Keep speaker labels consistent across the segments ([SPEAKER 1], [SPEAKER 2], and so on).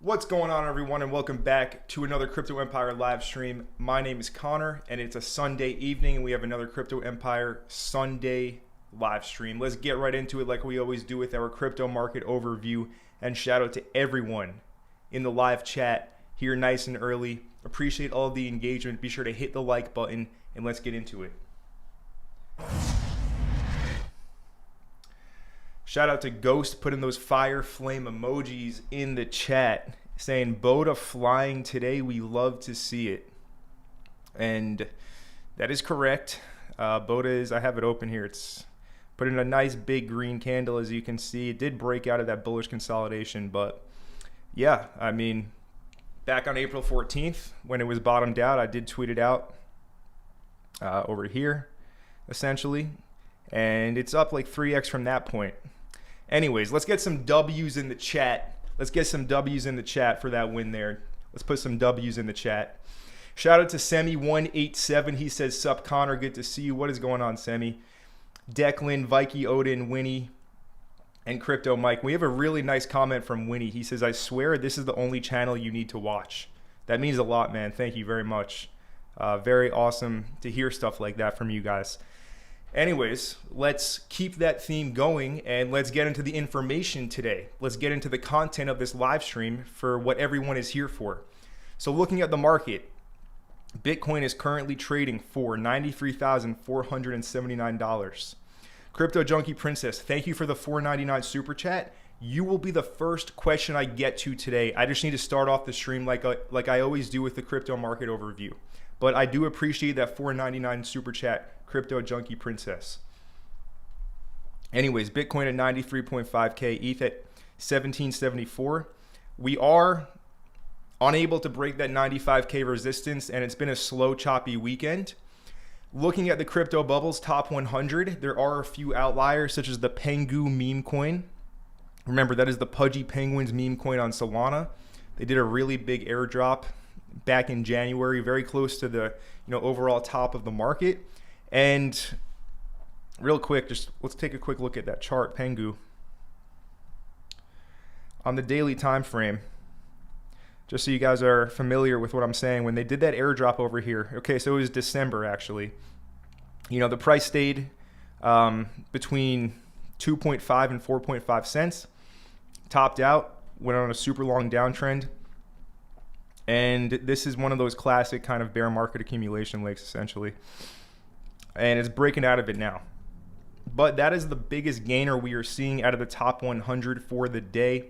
[SPEAKER 1] What's going on, everyone, and welcome back to another Crypto Empire live stream. My name is Connor, and it's a Sunday evening, and we have another Crypto Empire Sunday live stream. Let's get right into it like we always do with our crypto market overview, and shout out to everyone in the live chat here nice and early. Appreciate all of the engagement. Be sure to hit the like button, and let's get into it. Shout out to Ghost putting those fire flame emojis in the chat saying, Boda flying today. We love to see it. And that is correct. Boda is, I have it open here. It's put in a nice big green candle, as you can see. It did break out of that bullish consolidation. But yeah, I mean, back on April 14th, when it was bottomed out, I did tweet it out over here, essentially. And it's up like 3x from that point. Anyways, let's get some W's in the chat. Let's get some W's in the chat for that win there. Let's put some W's in the chat. Shout out to Semi187. He says, sup, Connor, good to see you. What is going on, Semi? Declan, Vikey, Odin, Winnie, and Crypto Mike. We have a really nice comment from Winnie. He says, I swear this is the only channel you need to watch. That means a lot, man. Thank you very much. Very awesome to hear stuff like that from you guys. Anyways, let's keep that theme going and let's get into the information today. Let's get into the content of this live stream for what everyone is here for. So looking at the market, Bitcoin is currently trading for $93,479. Crypto Junkie Princess, thank you for the $4.99 super chat. You will be the first question I get to today. I just need to start off the stream like I always do with the crypto market overview. But I do appreciate that $4.99 super chat, Crypto Junkie Princess. Anyways, Bitcoin at 93.5K, ETH at 1774. We are unable to break that 95K resistance, and it's been a slow, choppy weekend. Looking at the crypto bubbles top 100, there are a few outliers, such as the Pengu meme coin. Remember, that is the Pudgy Penguins meme coin on Solana. They did a really big airdrop back in January, very close to the overall top of the market. And real quick, just let's take a quick look at that chart, Pengu. On the daily time frame, just so you guys are familiar with what I'm saying, when they did that airdrop over here, okay, so it was December actually. The price stayed between 2.5 and 4.5 cents, topped out, went on a super long downtrend. And this is one of those classic kind of bear market accumulation lakes, essentially. And it's breaking out of it now. But that is the biggest gainer we are seeing out of the top 100 for the day.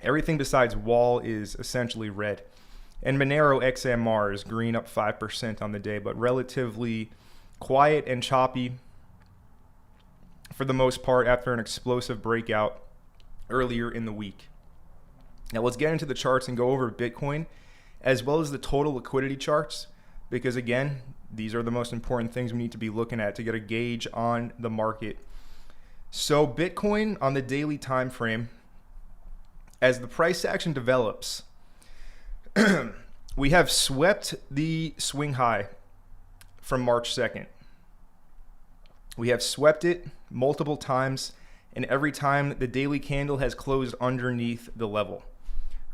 [SPEAKER 1] Everything besides Wall is essentially red. And Monero XMR is green, up 5% on the day, but relatively quiet and choppy for the most part after an explosive breakout earlier in the week. Now let's get into the charts and go over Bitcoin as well as the total liquidity charts, because again, these are the most important things we need to be looking at to get a gauge on the market. So Bitcoin on the daily time frame, as the price action develops, we have swept the swing high from March 2nd. We have swept it multiple times, and every time the daily candle has closed underneath the level.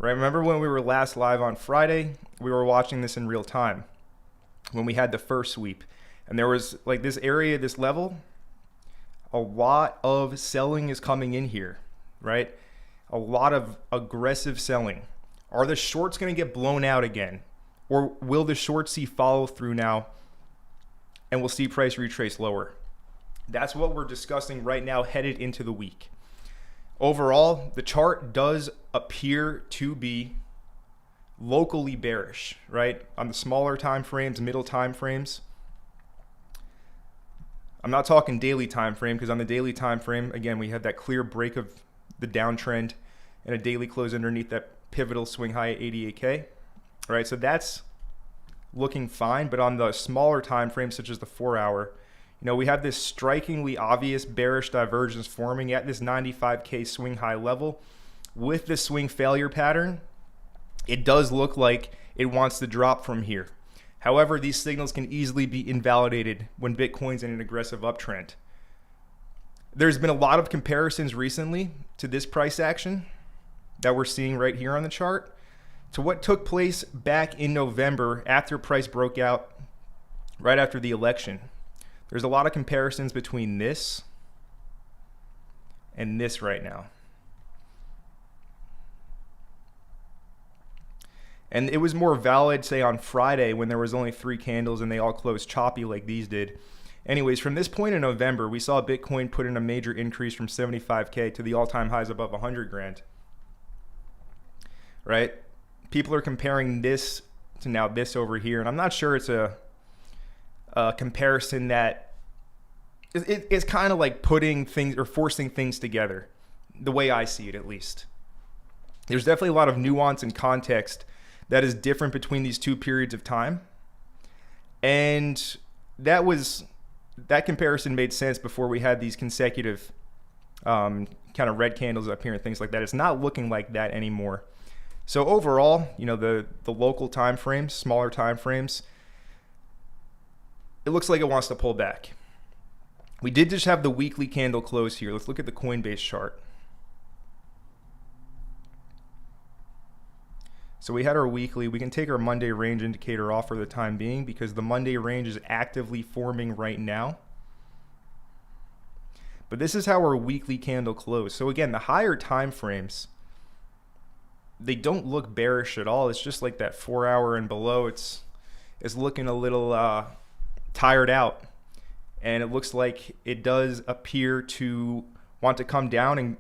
[SPEAKER 1] Right? Remember when we were last live on Friday, we were watching this in real time when we had the first sweep. And there was like this area, this level, a lot of selling is coming in here, right? A lot of aggressive selling. Are the shorts going to get blown out again? Or will the short see follow through now and we'll see price retrace lower? That's what we're discussing right now headed into the week. Overall, the chart does appear to be locally bearish, right? On the smaller time frames, middle time frames. I'm not talking daily time frame, because on the daily time frame, again, we have that clear break of the downtrend and a daily close underneath that pivotal swing high at 88K. All right, so that's looking fine, but on the smaller time frames, such as the 4-hour, we have this strikingly obvious bearish divergence forming at this 95K swing high level. With this swing failure pattern, it does look like it wants to drop from here. However, these signals can easily be invalidated when Bitcoin's in an aggressive uptrend. There's been a lot of comparisons recently to this price action that we're seeing right here on the chart to what took place back in November after price broke out right after the election. There's a lot of comparisons between this and this right now. And it was more valid, say, on Friday when there was only 3 candles and they all closed choppy like these did. Anyways, from this point in November, we saw Bitcoin put in a major increase from 75K to the all-time highs above 100 grand. Right? People are comparing this to now this over here, and I'm not sure it's a comparison that it's kind of like putting things or forcing things together, the way I see it at least. There's definitely a lot of nuance and context that is different between these two periods of time. And that comparison made sense before we had these consecutive kind of red candles up here and things like that. It's not looking like that anymore. So overall, you know, the local time frames, smaller time frames, it looks like it wants to pull back. We did just have the weekly candle close here. Let's look at the Coinbase chart. So we had our weekly. We can take our Monday range indicator off for the time being because the Monday range is actively forming right now. But this is how our weekly candle closed. So again, the higher time frames, they don't look bearish at all. It's just like that 4 hour and below. It's looking a little tired out. And it looks like it does appear to want to come down and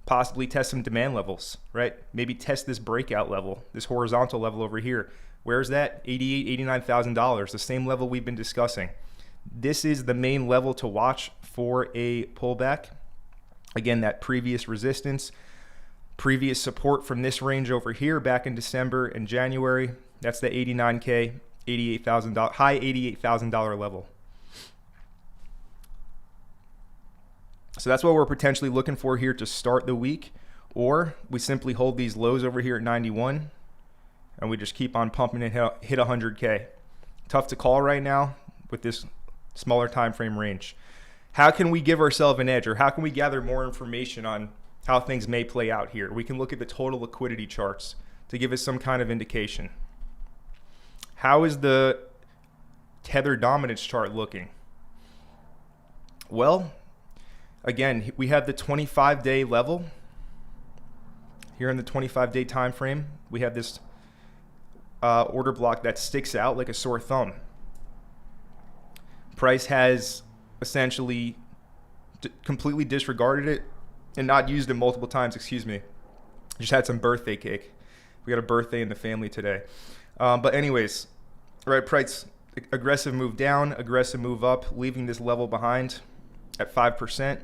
[SPEAKER 1] possibly test some demand levels, right? Maybe test this breakout level, this horizontal level over here. Where's that? $88,000, $89,000, the same level we've been discussing. This is the main level to watch for a pullback. Again, that previous resistance, previous support from this range over here back in December and January. That's the 89K, $88,000, high $88,000 level. So that's what we're potentially looking for here to start the week. Or we simply hold these lows over here at 91 and we just keep on pumping and hit 100K. Tough to call right now with this smaller time frame range. How can we give ourselves an edge, or how can we gather more information on how things may play out here? We can look at the total liquidity charts to give us some kind of indication. How is the tether dominance chart looking? Well, again, we have the 25-day level. Here in the 25-day time frame, we have this order block that sticks out like a sore thumb. Price has essentially completely disregarded it and not used it multiple times, excuse me. Just had some birthday cake. We got a birthday in the family today. But anyways, right, price, aggressive move down, aggressive move up, leaving this level behind at 5%.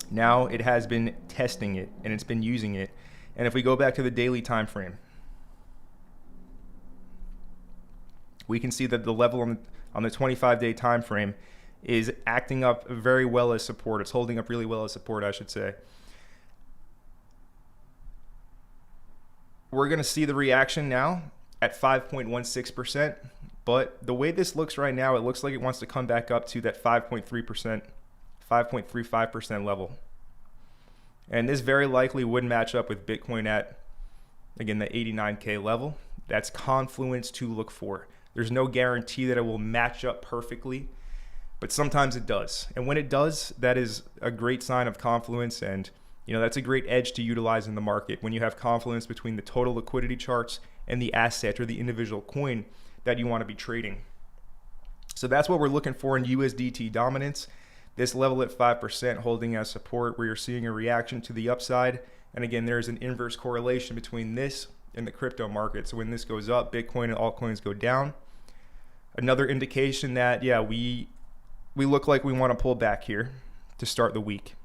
[SPEAKER 1] Now it has been testing it and it's been using it. And if we go back to the daily time frame, we can see that the level on the 25-day time frame is acting up very well as support. It's holding up really well as support, I should say. We're going to see the reaction now at 5.16%, but the way this looks right now, it looks like it wants to come back up to that 5.3%, 5.35% level. And this very likely would match up with Bitcoin at, again, the 89K level. That's confluence to look for. There's no guarantee that it will match up perfectly, but sometimes it does. And when it does, that is a great sign of confluence, and that's a great edge to utilize in the market when you have confluence between the total liquidity charts and the asset or the individual coin that you want to be trading. So that's what we're looking for in USDT dominance. This level at 5% holding as support, where you're seeing a reaction to the upside. And again, there's an inverse correlation between this and the crypto market. So when this goes up, Bitcoin and altcoins go down. Another indication that, yeah, we look like we want to pull back here to start the week.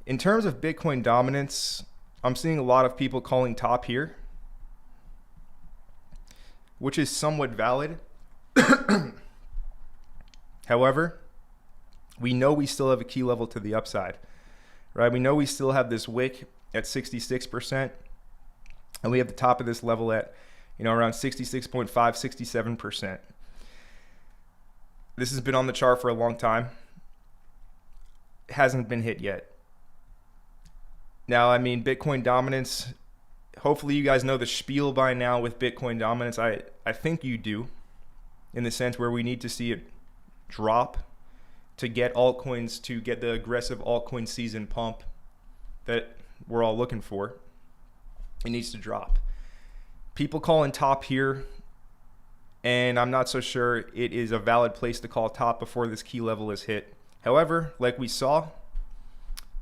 [SPEAKER 1] In terms of Bitcoin dominance, I'm seeing a lot of people calling top here, which is somewhat valid. However, we know we still have a key level to the upside, right? We know we still have this wick at 66%, and we have the top of this level at, around 66.5, 67%. This has been on the chart for a long time. It hasn't been hit yet. Now, I mean, Bitcoin dominance, hopefully you guys know the spiel by now with Bitcoin dominance. I think you do, in the sense where we need to see it drop to get altcoins, to get the aggressive altcoin season pump that we're all looking for. It needs to drop. People calling top here, and I'm not so sure it is a valid place to call top before this key level is hit. However, like we saw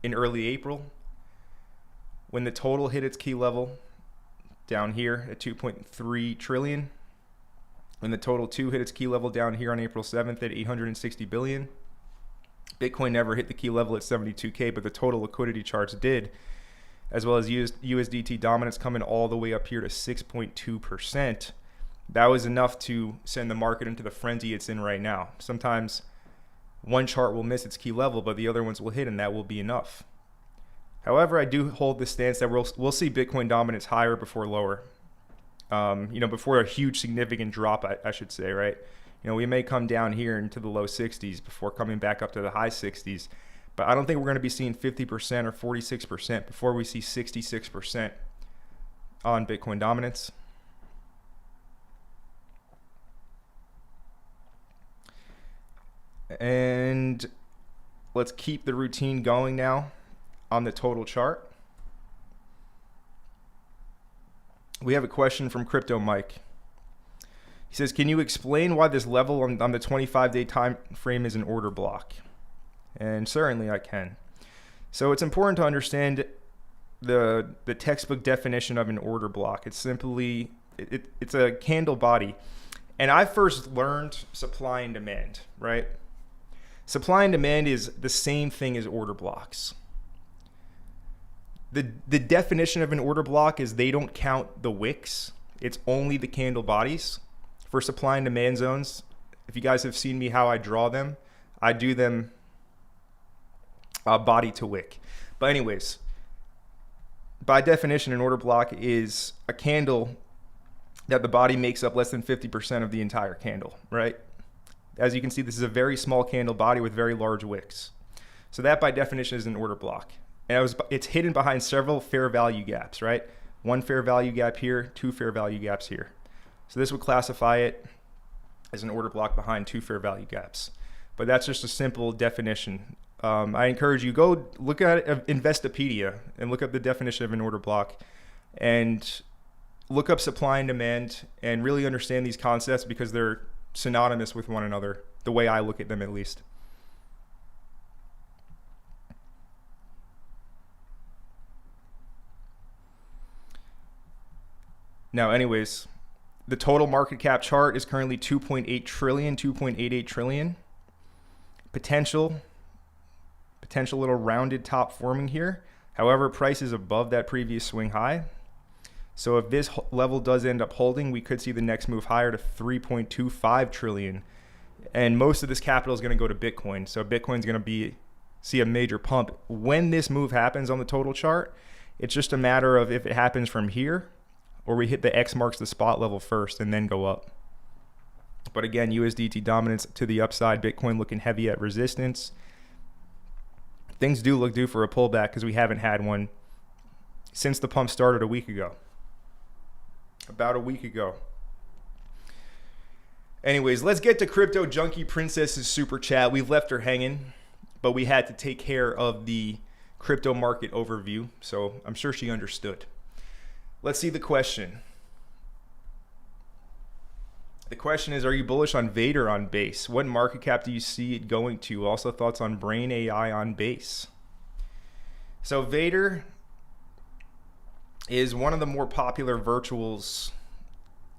[SPEAKER 1] in early April, when the total hit its key level down here at 2.3 trillion, when the total 2 hit its key level down here on April 7th at 860 billion, Bitcoin never hit the key level at 72K, but the total liquidity charts did, as well as USDT dominance coming all the way up here to 6.2%. That was enough to send the market into the frenzy it's in right now. Sometimes one chart will miss its key level, but the other ones will hit, and that will be enough. However, I do hold the stance that we'll see Bitcoin dominance higher before lower. Before a huge significant drop, I should say, right? We may come down here into the low 60s before coming back up to the high 60s. But I don't think we're going to be seeing 50% or 46% before we see 66% on Bitcoin dominance. And let's keep the routine going now on the total chart. We have a question from Crypto Mike. He says, can you explain why this level on the 25-day time frame is an order block? And certainly I can. So it's important to understand the textbook definition of an order block. It's simply, it's a candle body. And I first learned supply and demand, right? Supply and demand is the same thing as order blocks. The definition of an order block is they don't count the wicks. It's only the candle bodies. For supply and demand zones, if you guys have seen me how I draw them, I do them body to wick. But anyways, by definition, an order block is a candle that the body makes up less than 50% of the entire candle, right? As you can see, this is a very small candle body with very large wicks. So that by definition is an order block. And it's hidden behind several fair value gaps, right? One fair value gap here, 2 fair value gaps here. So this would classify it as an order block behind 2 fair value gaps. But that's just a simple definition. I encourage you, go look at Investopedia and look up the definition of an order block and look up supply and demand and really understand these concepts because they're synonymous with one another, the way I look at them at least. Now, anyways, the total market cap chart is currently 2.8 trillion, 2.88 trillion. Potential little rounded top forming here. However, price is above that previous swing high. So if this level does end up holding, we could see the next move higher to 3.25 trillion. And most of this capital is going to go to Bitcoin. So Bitcoin's going to see a major pump. When this move happens on the total chart, it's just a matter of if it happens from here or we hit the X marks the spot level first and then go up. But again, USDT dominance to the upside, Bitcoin looking heavy at resistance. Things do look due for a pullback because we haven't had one since the pump started a week ago. About a week ago. Anyways, let's get to Crypto Junkie Princess's super chat. We've left her hanging, but we had to take care of the crypto market overview, so I'm sure she understood. Let's see the question. The question is, are you bullish on Vader on base? What market cap do you see it going to? Also thoughts on Brain AI on base. So Vader is one of the more popular virtuals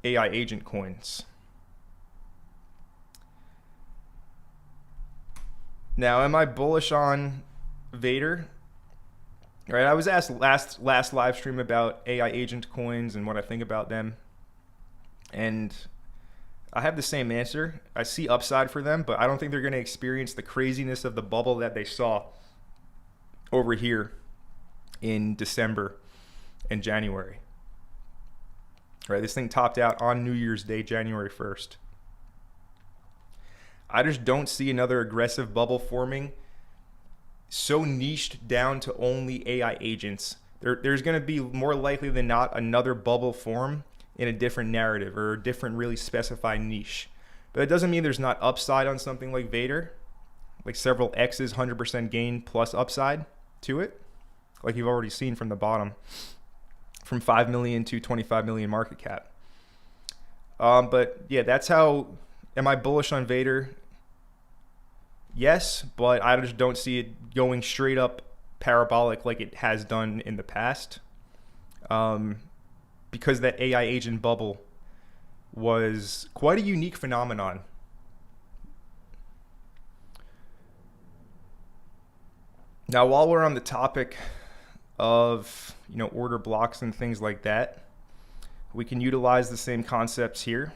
[SPEAKER 1] AI agent coins. Now, am I bullish on Vader? All right, I was asked last live stream about AI agent coins and what I think about them. And I have the same answer. I see upside for them, but I don't think they're going to experience the craziness of the bubble that they saw over here in December and January. Right, this thing topped out on New Year's Day, January 1st. I just don't see another aggressive bubble forming so niched down to only AI agents. There's going to be more likely than not another bubble form in a different narrative or a different really specified niche. But it doesn't mean there's not upside on something like Vader, like several X's, 100% gain plus upside to it, like you've already seen from the bottom, from 5 million to 25 million market cap. But yeah, that's how. Am I bullish on Vader? Yes, but I just don't see it going straight up parabolic like it has done in the past. Because that AI agent bubble was quite a unique phenomenon. Now, while we're on the topic of, order blocks and things like that, we can utilize the same concepts here.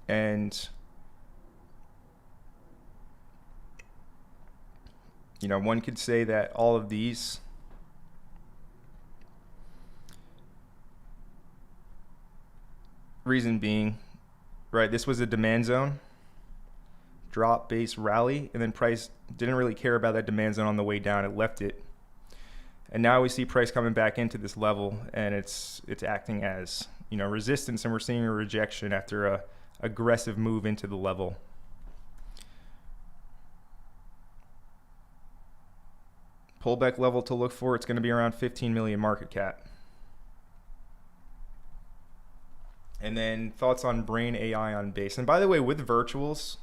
[SPEAKER 1] And one could say that all of these reason being, right, this was a demand zone, drop, base, rally, and then price didn't really care about that demand zone on the way down. It left it. And now we see price coming back into this level, and it's acting as, resistance, and we're seeing a rejection after a aggressive move into the level. Pullback level to look for, it's going to be around 15 million market cap. And then thoughts on Brain AI on base. And by the way, with virtuals,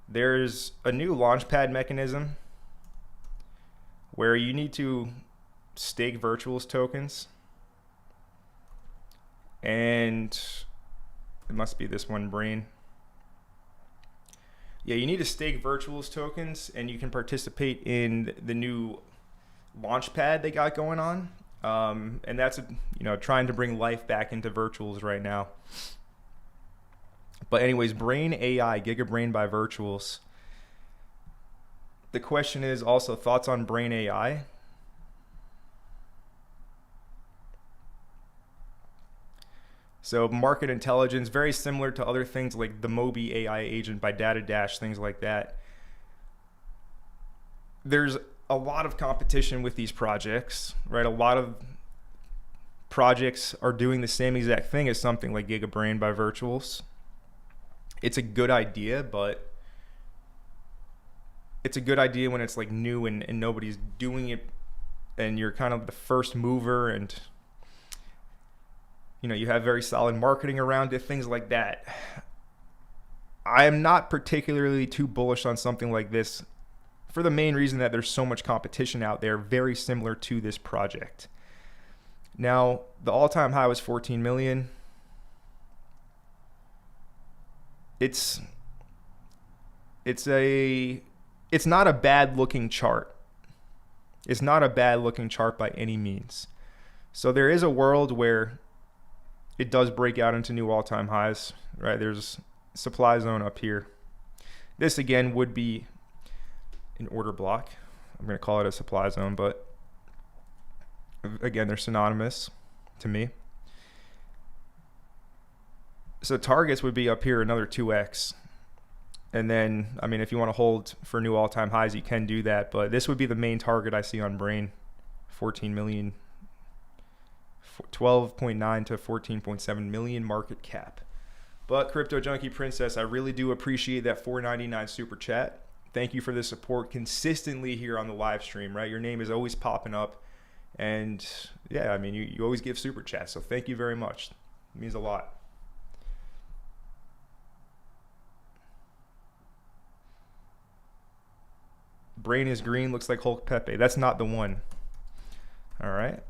[SPEAKER 1] there's a new launchpad mechanism where you need to stake virtuals tokens. And it must be this one, Brain. Yeah, you need to stake virtuals tokens, and you can participate in the new launchpad they got going on. And that's, trying to bring life back into virtuals right now. But anyways, Brain AI, Gigabrain by Virtuals. The question is also thoughts on Brain AI. So market intelligence, very similar to other things like the Mobi AI agent by Data Dash, things like that. There's a lot of competition with these projects, right? A lot of projects are doing the same exact thing as something like Gigabrain by Virtuals. It's a good idea, but it's a good idea when it's like new and nobody's doing it, and you're kind of the first mover, and you have very solid marketing around it, things like that. I am not particularly too bullish on something like this for the main reason that there's so much competition out there very similar to this project. Now, the all-time high was 14 million. It's not a bad looking chart. It's not a bad looking chart by any means. So there is a world where it does break out into new all-time highs, right? There's a supply zone up here. This again would be an order block. I'm going to call it a supply zone, but again, they're synonymous to me. So targets would be up here, another 2x. And then, if you want to hold for new all-time highs, you can do that. But this would be the main target I see on Brain, 14 million, 12.9 to 14.7 million market cap. But Crypto Junkie Princess, I really do appreciate that $4.99 super chat. Thank you for the support consistently here on the live stream, right? Your name is always popping up. And yeah, you always give super chats. So thank you very much. It means a lot. Brain is green, looks like Hulk Pepe. That's not the one. All right.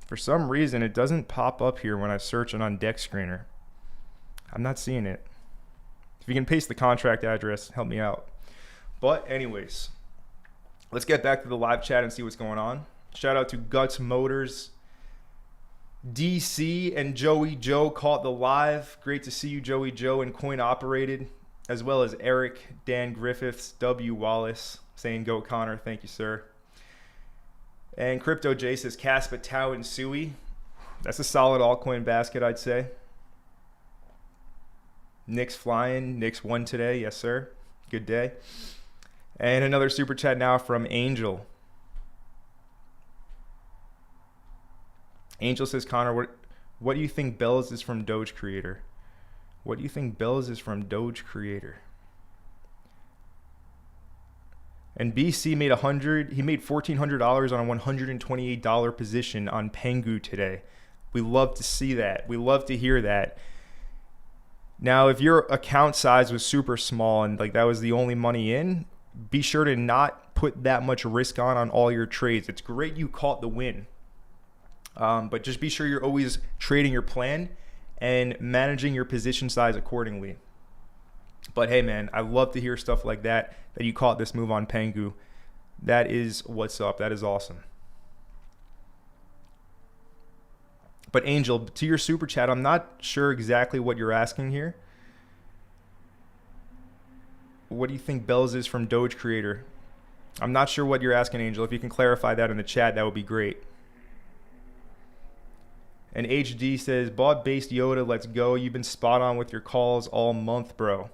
[SPEAKER 1] For some reason, it doesn't pop up here when I search it on Dex Screener. I'm not seeing it. If you can paste the contract address, help me out. But anyways, let's get back to the live chat and see what's going on. Shout out to Guts Motors, DC, and Joey Joe caught the live. Great to see you, Joey Joe, and Coin Operated, as well as Eric, Dan Griffiths, W. Wallace, saying go Connor. Thank you, sir. And Crypto J says Caspa, Tau, and Sui. That's a solid altcoin basket, I'd say. Nick's flying. Nick's won today. Yes, sir. Good day. And another super chat now from Angel. Angel says, Connor, what do you think Bells is from Doge Creator? What do you think Bells is from Doge Creator? And BC made $1,400 on a $128 position on Pengu today. We love to see that. We love to hear that. Now, if your account size was super small and like that was the only money in, be sure to not put that much risk on all your trades. It's great you caught the win. But just be sure you're always trading your plan and managing your position size accordingly. But hey, man, I love to hear stuff like that you caught this move on Pengu. That is what's up. That is awesome. But Angel, to your super chat, I'm not sure exactly what you're asking here. What do you think Bells is from Doge Creator? I'm not sure what you're asking, Angel. If you can clarify that in the chat, that would be great. And HD says, bought based Yoda, let's go. You've been spot on with your calls all month, bro.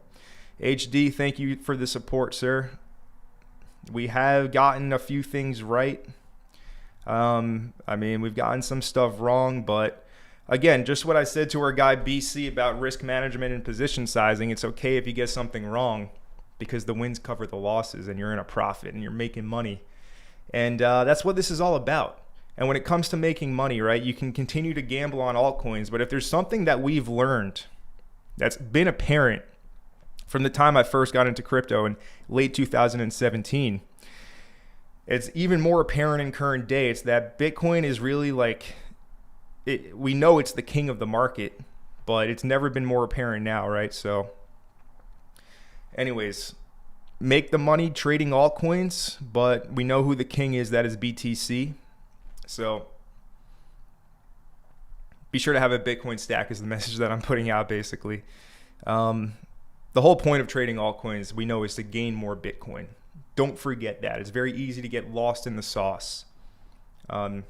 [SPEAKER 1] HD, thank you for the support, sir. We have gotten a few things right. I mean, we've gotten some stuff wrong, but again, just what I said to our guy BC about risk management and position sizing, it's okay if you get something wrong because the wins cover the losses and you're in a profit and you're making money. And that's what this is all about. And when it comes to making money, right, you can continue to gamble on altcoins, but if there's something that we've learned that's been apparent from the time I first got into crypto in late 2017, it's even more apparent in current day. It's that Bitcoin is really like, we know it's the king of the market, but it's never been more apparent now, right? So anyways, make the money trading altcoins, but we know who the king is. That is BTC. So be sure to have a Bitcoin stack is the message that I'm putting out basically. The whole point of trading altcoins, we know, is to gain more Bitcoin. Don't forget that. It's very easy to get lost in the sauce. I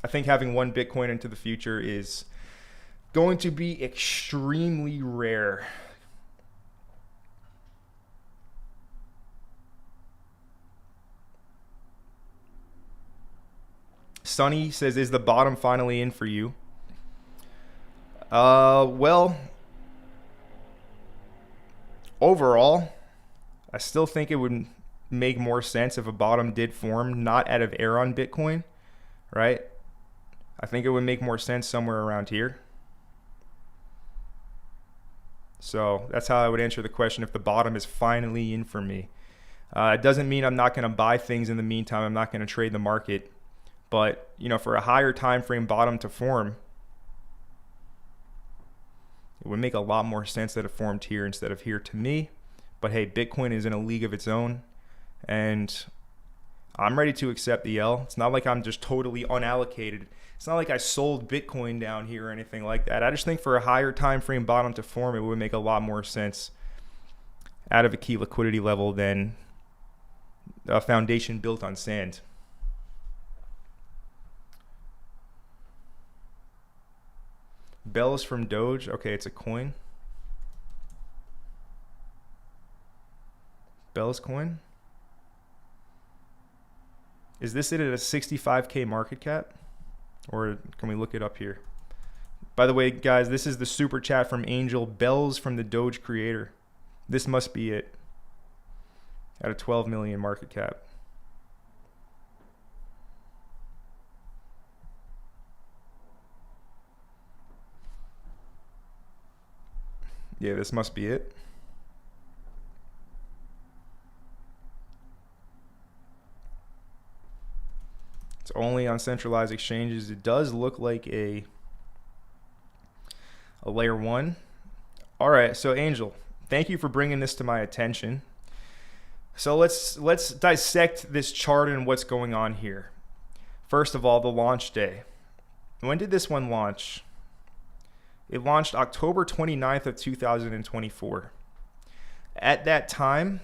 [SPEAKER 1] think having one Bitcoin into the future is going to be extremely rare. Sunny says, is the bottom finally in for you? Well, overall, I still think it would make more sense if a bottom did form, not out of air on Bitcoin, right? I think it would make more sense somewhere around here. So that's how I would answer the question if the bottom is finally in for me. It doesn't mean I'm not going to buy things in the meantime. I'm not going to trade the market. But, you know, for a higher time frame bottom to form, it would make a lot more sense that it formed here instead of here to me. But hey, Bitcoin is in a league of its own, and I'm ready to accept the L. It's not like I'm just totally unallocated. It's not like I sold Bitcoin down here or anything like that. I just think for a higher time frame bottom to form, it would make a lot more sense out of a key liquidity level than a foundation built on sand. Bells from Doge. Okay, it's a coin. Bells coin. Is this it at a 65K market cap? Or can we look it up here? By the way, guys, this is the super chat from Angel. Bells from the Doge Creator. This must be it. At a 12 million market cap. Yeah, this must be it. It's only on centralized exchanges. It does look like a layer 1. All right, so Angel, thank you for bringing this to my attention. So let's dissect this chart and what's going on here. First of all, the launch day. When did this one launch? It launched October 29th of 2024. At that time,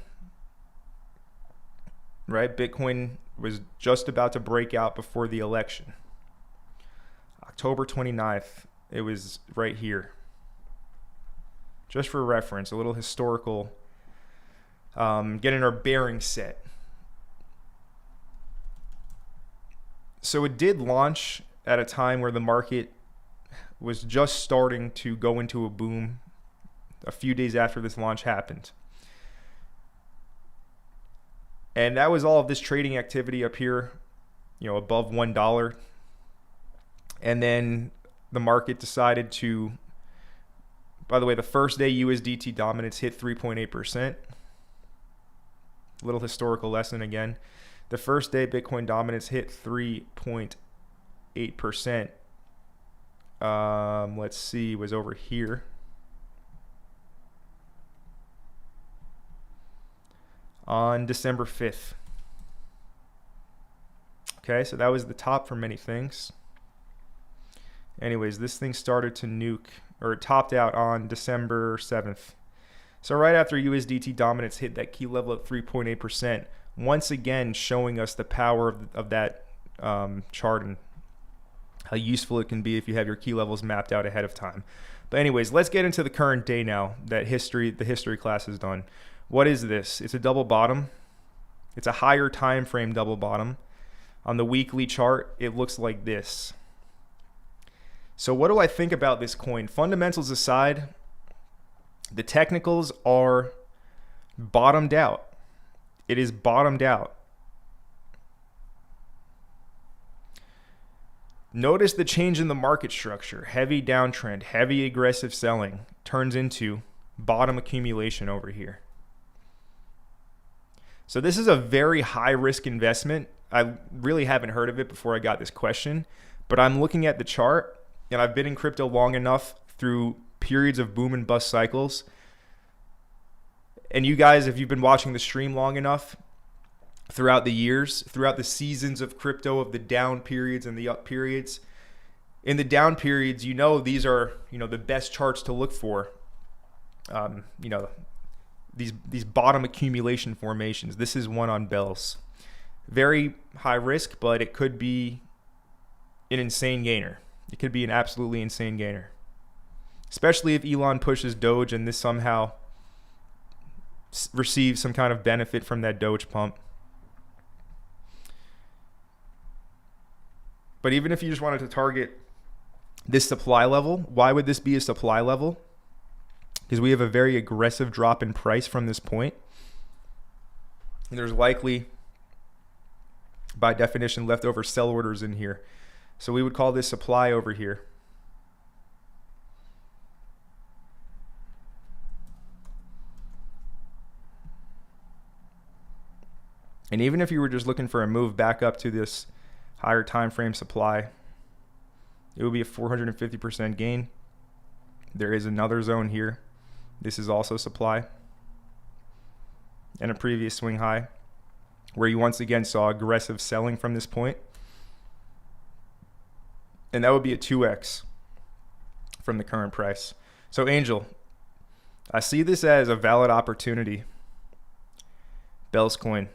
[SPEAKER 1] right, Bitcoin was just about to break out before the election. October 29th, it was right here. Just for reference, a little historical, getting our bearings set. So it did launch at a time where the market was just starting to go into a boom a few days after this launch happened. And that was all of this trading activity up here, above $1. And then the market decided to, by the way, the first day USDT dominance hit 3.8%. Little historical lesson again. The first day Bitcoin dominance hit 3.8%. Let's see, was over here. On December 5th. Okay, so that was the top for many things. Anyways, this thing started to nuke, or it topped out on December 7th. So right after USDT dominance hit that key level at 3.8%, once again showing us the power of that chart and how useful it can be if you have your key levels mapped out ahead of time. But anyways, let's get into the current day now that the history class is done. What is this? It's a double bottom. It's a higher time frame double bottom. On the weekly chart, it looks like this. So what do I think about this coin? Fundamentals aside, the technicals are bottomed out. It is bottomed out. Notice the change in the market structure. Heavy downtrend, heavy aggressive selling turns into bottom accumulation over here. So this is a very high risk investment. I really haven't heard of it before I got this question, but I'm looking at the chart and I've been in crypto long enough through periods of boom and bust cycles. And you guys, if you've been watching the stream long enough, throughout the years, throughout the seasons of crypto, of the down periods and the up periods, in the down periods, these are, the best charts to look for. These bottom accumulation formations. This is one on Bells. Very high risk, but it could be an insane gainer. It could be an absolutely insane gainer. Especially if Elon pushes Doge and this somehow receives some kind of benefit from that Doge pump. But even if you just wanted to target this supply level, why would this be a supply level? Because we have a very aggressive drop in price from this point. And there's likely, by definition, leftover sell orders in here. So we would call this supply over here. And even if you were just looking for a move back up to this higher time frame supply, it would be a 450% gain. There is another zone here. This is also supply. And a previous swing high where you once again saw aggressive selling from this point. And that would be a 2x from the current price. So Angel, I see this as a valid opportunity. Bell's coin.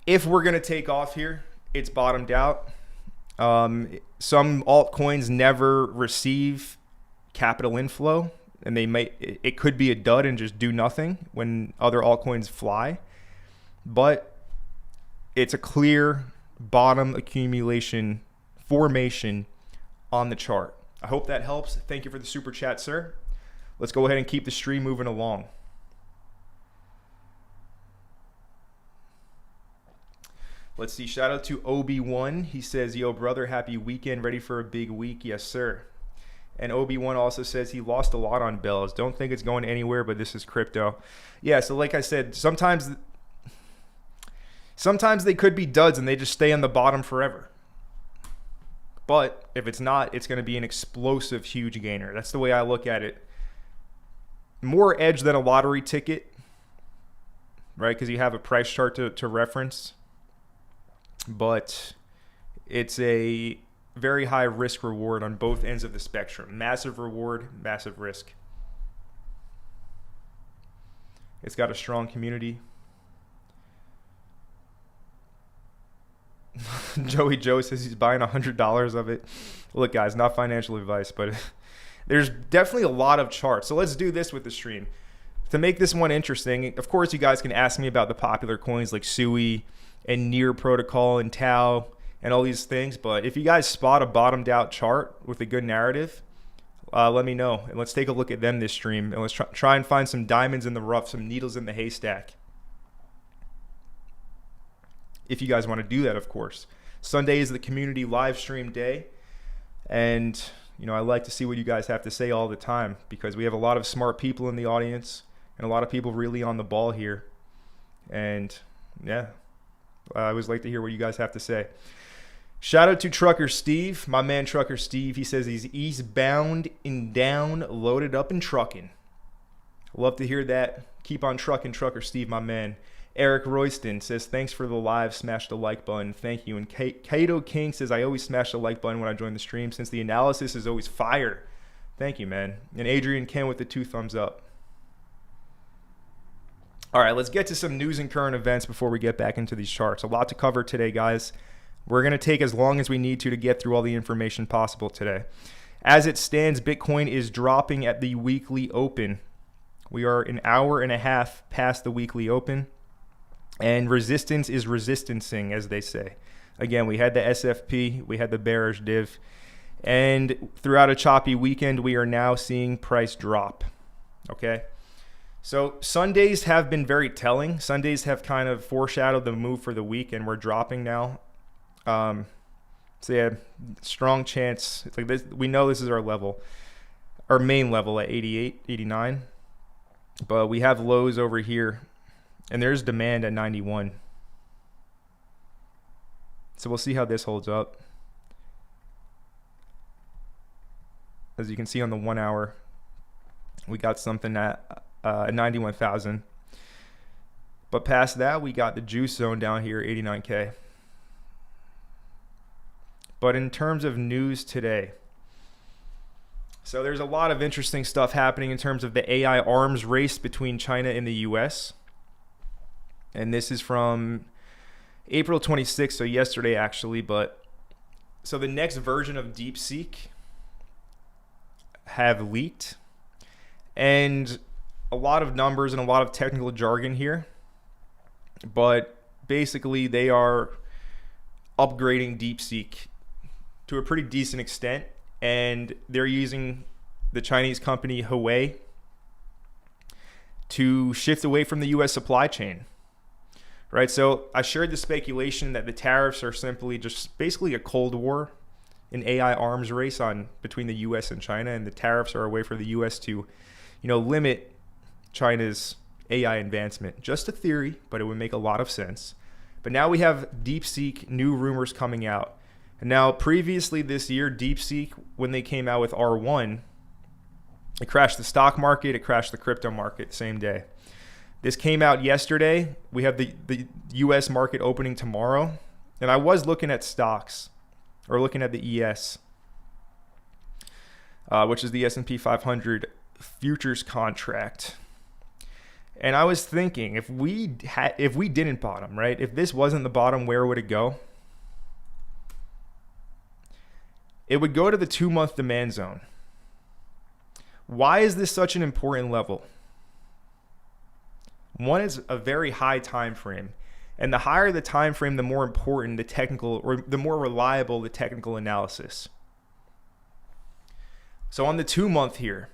[SPEAKER 1] If we're going to take off here, it's bottomed out. Some altcoins never receive capital inflow, and it could be a dud and just do nothing when other altcoins fly. But it's a clear bottom accumulation formation on the chart. I hope that helps. Thank you for the super chat, sir. Let's go ahead and keep the stream moving along. Let's see. Shout out to Obi-Wan. He says, yo, brother, happy weekend. Ready for a big week? Yes, sir. And Obi-Wan also says he lost a lot on Bells. Don't think it's going anywhere, but this is crypto. Yeah, so like I said, sometimes they could be duds and they just stay on the bottom forever. But if it's not, it's going to be an explosive, huge gainer. That's the way I look at it. More edge than a lottery ticket, right? Because you have a price chart to reference. But it's a very high risk reward on both ends of the spectrum. Massive reward, massive risk. It's got a strong community. Joey Joe says he's buying $100 of it. Look, guys, not financial advice, but there's definitely a lot of charts. So let's do this with the stream. To make this one interesting, of course, you guys can ask me about the popular coins like Sui and Near Protocol and Tau and all these things. But if you guys spot a bottomed out chart with a good narrative, let me know. And let's take a look at them this stream. And let's try and find some diamonds in the rough, some needles in the haystack. If you guys want to do that, of course. Sunday is the community live stream day. And, you know, I like to see what you guys have to say all the time because we have a lot of smart people in the audience and a lot of people really on the ball here. And, yeah, I always like to hear what you guys have to say. Shout out to Trucker Steve, my man Trucker Steve. He says he's eastbound and down, loaded up and trucking. Love to hear that. Keep on trucking, Trucker Steve, my man. Eric Royston says, thanks for the live. Smash the like button. Thank you. And Kato King says, I always smash the like button when I join the stream since the analysis is always fire. Thank you, man. And Adrian Ken with the 2 thumbs up. All right, let's get to some news and current events before we get back into these charts. A lot to cover today, guys. We're going to take as long as we need to get through all the information possible today. As it stands, Bitcoin is dropping at the weekly open. We are an hour and a half past the weekly open. And resistance is resistancing, as they say. Again, we had the SFP, we had the bearish div, and throughout a choppy weekend, we are now seeing price drop. Okay? So Sundays have been very telling. Sundays have kind of foreshadowed the move for the week, and we're dropping now. So yeah, strong chance. It's like this, we know this is our level, our main level at 88, 89, but we have lows over here. And there's demand at 91. So we'll see how this holds up. As you can see on the 1 hour, we got something at 91,000. But past that, we got the juice zone down here, 89K. But in terms of news today, so there's a lot of interesting stuff happening in terms of the AI arms race between China and the US. And this is from April 26th, so yesterday actually. But so the next version of DeepSeek have leaked. And a lot of numbers and a lot of technical jargon here. But basically they are upgrading DeepSeek to a pretty decent extent. And they're using the Chinese company Huawei to shift away from the US supply chain. Right, so I shared the speculation that the tariffs are simply just basically a Cold War, an AI arms race between the U.S. and China, and the tariffs are a way for the U.S. to, limit China's AI advancement. Just a theory, but it would make a lot of sense. But now we have DeepSeek new rumors coming out. And now previously this year, DeepSeek, when they came out with R1, it crashed the stock market, it crashed the crypto market same day. This came out yesterday. We have the U.S. market opening tomorrow. And I was looking at stocks, or looking at the ES, which is the S&P 500 futures contract. And I was thinking, if we didn't bottom, right? If this wasn't the bottom, where would it go? It would go to the 2-month demand zone. Why is this such an important level? One is a very high time frame, and the higher the time frame, the more important the technical, or the more reliable the technical analysis. So on the 2-month here,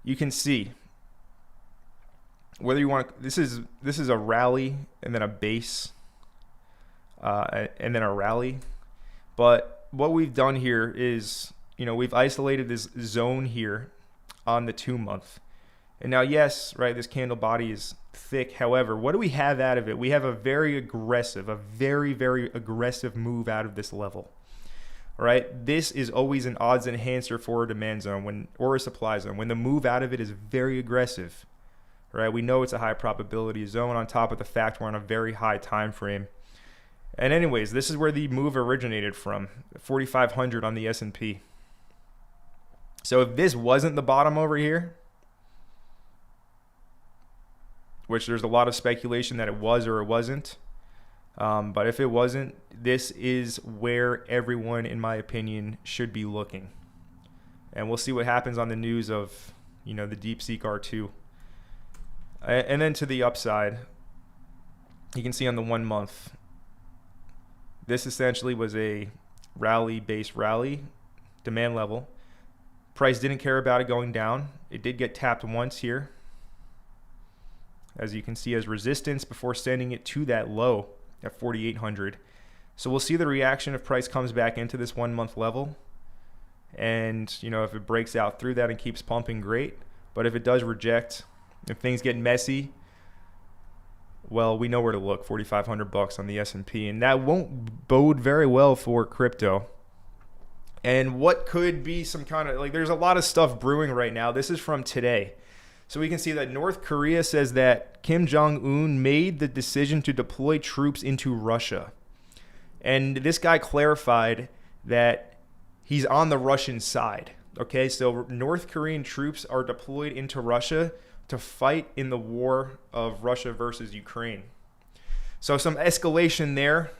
[SPEAKER 1] you can see whether you want. This is a rally and then a base, and then a rally. But what we've done here is, we've isolated this zone here on the 2-month. And now, yes, right, this candle body is thick. However, what do we have out of it? We have a very, very aggressive move out of this level. All right, this is always an odds enhancer for a demand zone or a supply zone. When the move out of it is very aggressive, right? We know it's a high probability zone on top of the fact we're on a very high time frame. And anyways, this is where the move originated from, 4,500 on the S&P. So if this wasn't the bottom over here, which there's a lot of speculation that it was or it wasn't, But if it wasn't, this is where everyone, in my opinion, should be looking. And we'll see what happens on the news of, the DeepSeek R2. And then to the upside, you can see on the 1 month, this essentially was a rally-based rally, demand level. Price didn't care about it going down. It did get tapped once here, as you can see, as resistance before sending it to that low at 4,800. So we'll see the reaction if price comes back into this 1 month level. And, if it breaks out through that and keeps pumping, great. But if it does reject, if things get messy, well, we know where to look, 4,500 bucks on the S&P. And that won't bode very well for crypto. And what could be some kind of, there's a lot of stuff brewing right now. This is from today. So we can see that North Korea says that Kim Jong-un made the decision to deploy troops into Russia. And this guy clarified that he's on the Russian side. Okay, so North Korean troops are deployed into Russia to fight in the war of Russia versus Ukraine. So some escalation there.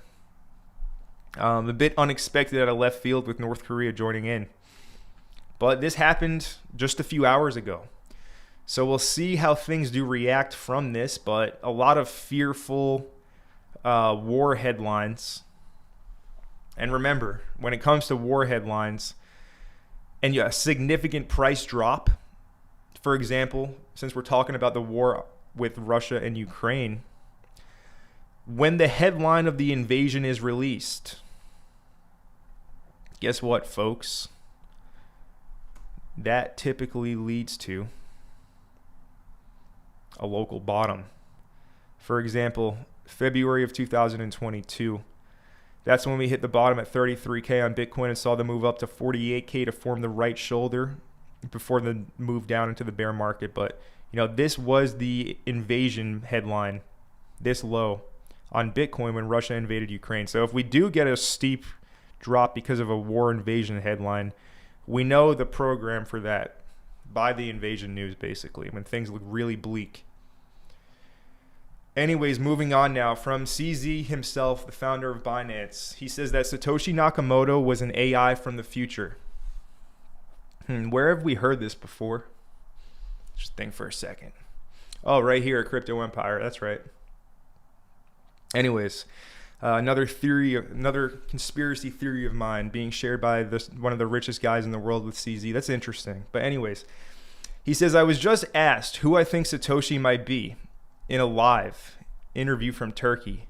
[SPEAKER 1] A bit unexpected out of left field with North Korea joining in. But this happened just a few hours ago. So we'll see how things do react from this, but a lot of fearful war headlines. And remember, when it comes to war headlines and a significant price drop, for example, since we're talking about the war with Russia and Ukraine, when the headline of the invasion is released, guess what, folks? That typically leads to a local bottom. For example, February of 2022, that's when we hit the bottom at 33K on Bitcoin and saw the move up to 48K to form the right shoulder before the move down into the bear market. But, this was the invasion headline, this low on Bitcoin when Russia invaded Ukraine. So if we do get a steep drop because of a war invasion headline, we know the program for that by the invasion news, basically, when things look really bleak. Anyways, moving on now from CZ himself, the founder of Binance. He says that Satoshi Nakamoto was an AI from the future. Where have we heard this before? Just think for a second. Oh, right here at Crypto Empire. That's right. Anyways, another conspiracy theory of mine being shared by one of the richest guys in the world with CZ. That's interesting. But anyways, he says, I was just asked who I think Satoshi might be in a live interview from Turkey.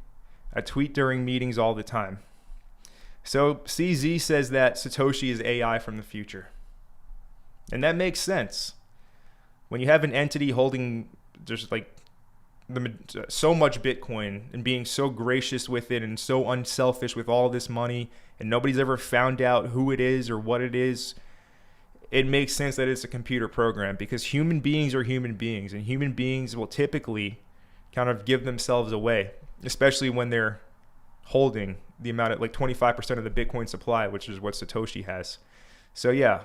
[SPEAKER 1] I tweet during meetings all the time. So CZ says that Satoshi is AI from the future. And that makes sense. When you have an entity holding just so much Bitcoin and being so gracious with it and so unselfish with all this money, and nobody's ever found out who it is or what it is, it makes sense that it's a computer program, because human beings are human beings, and human beings will typically kind of give themselves away, especially when they're holding the amount of 25% of the Bitcoin supply, which is what Satoshi has. So yeah.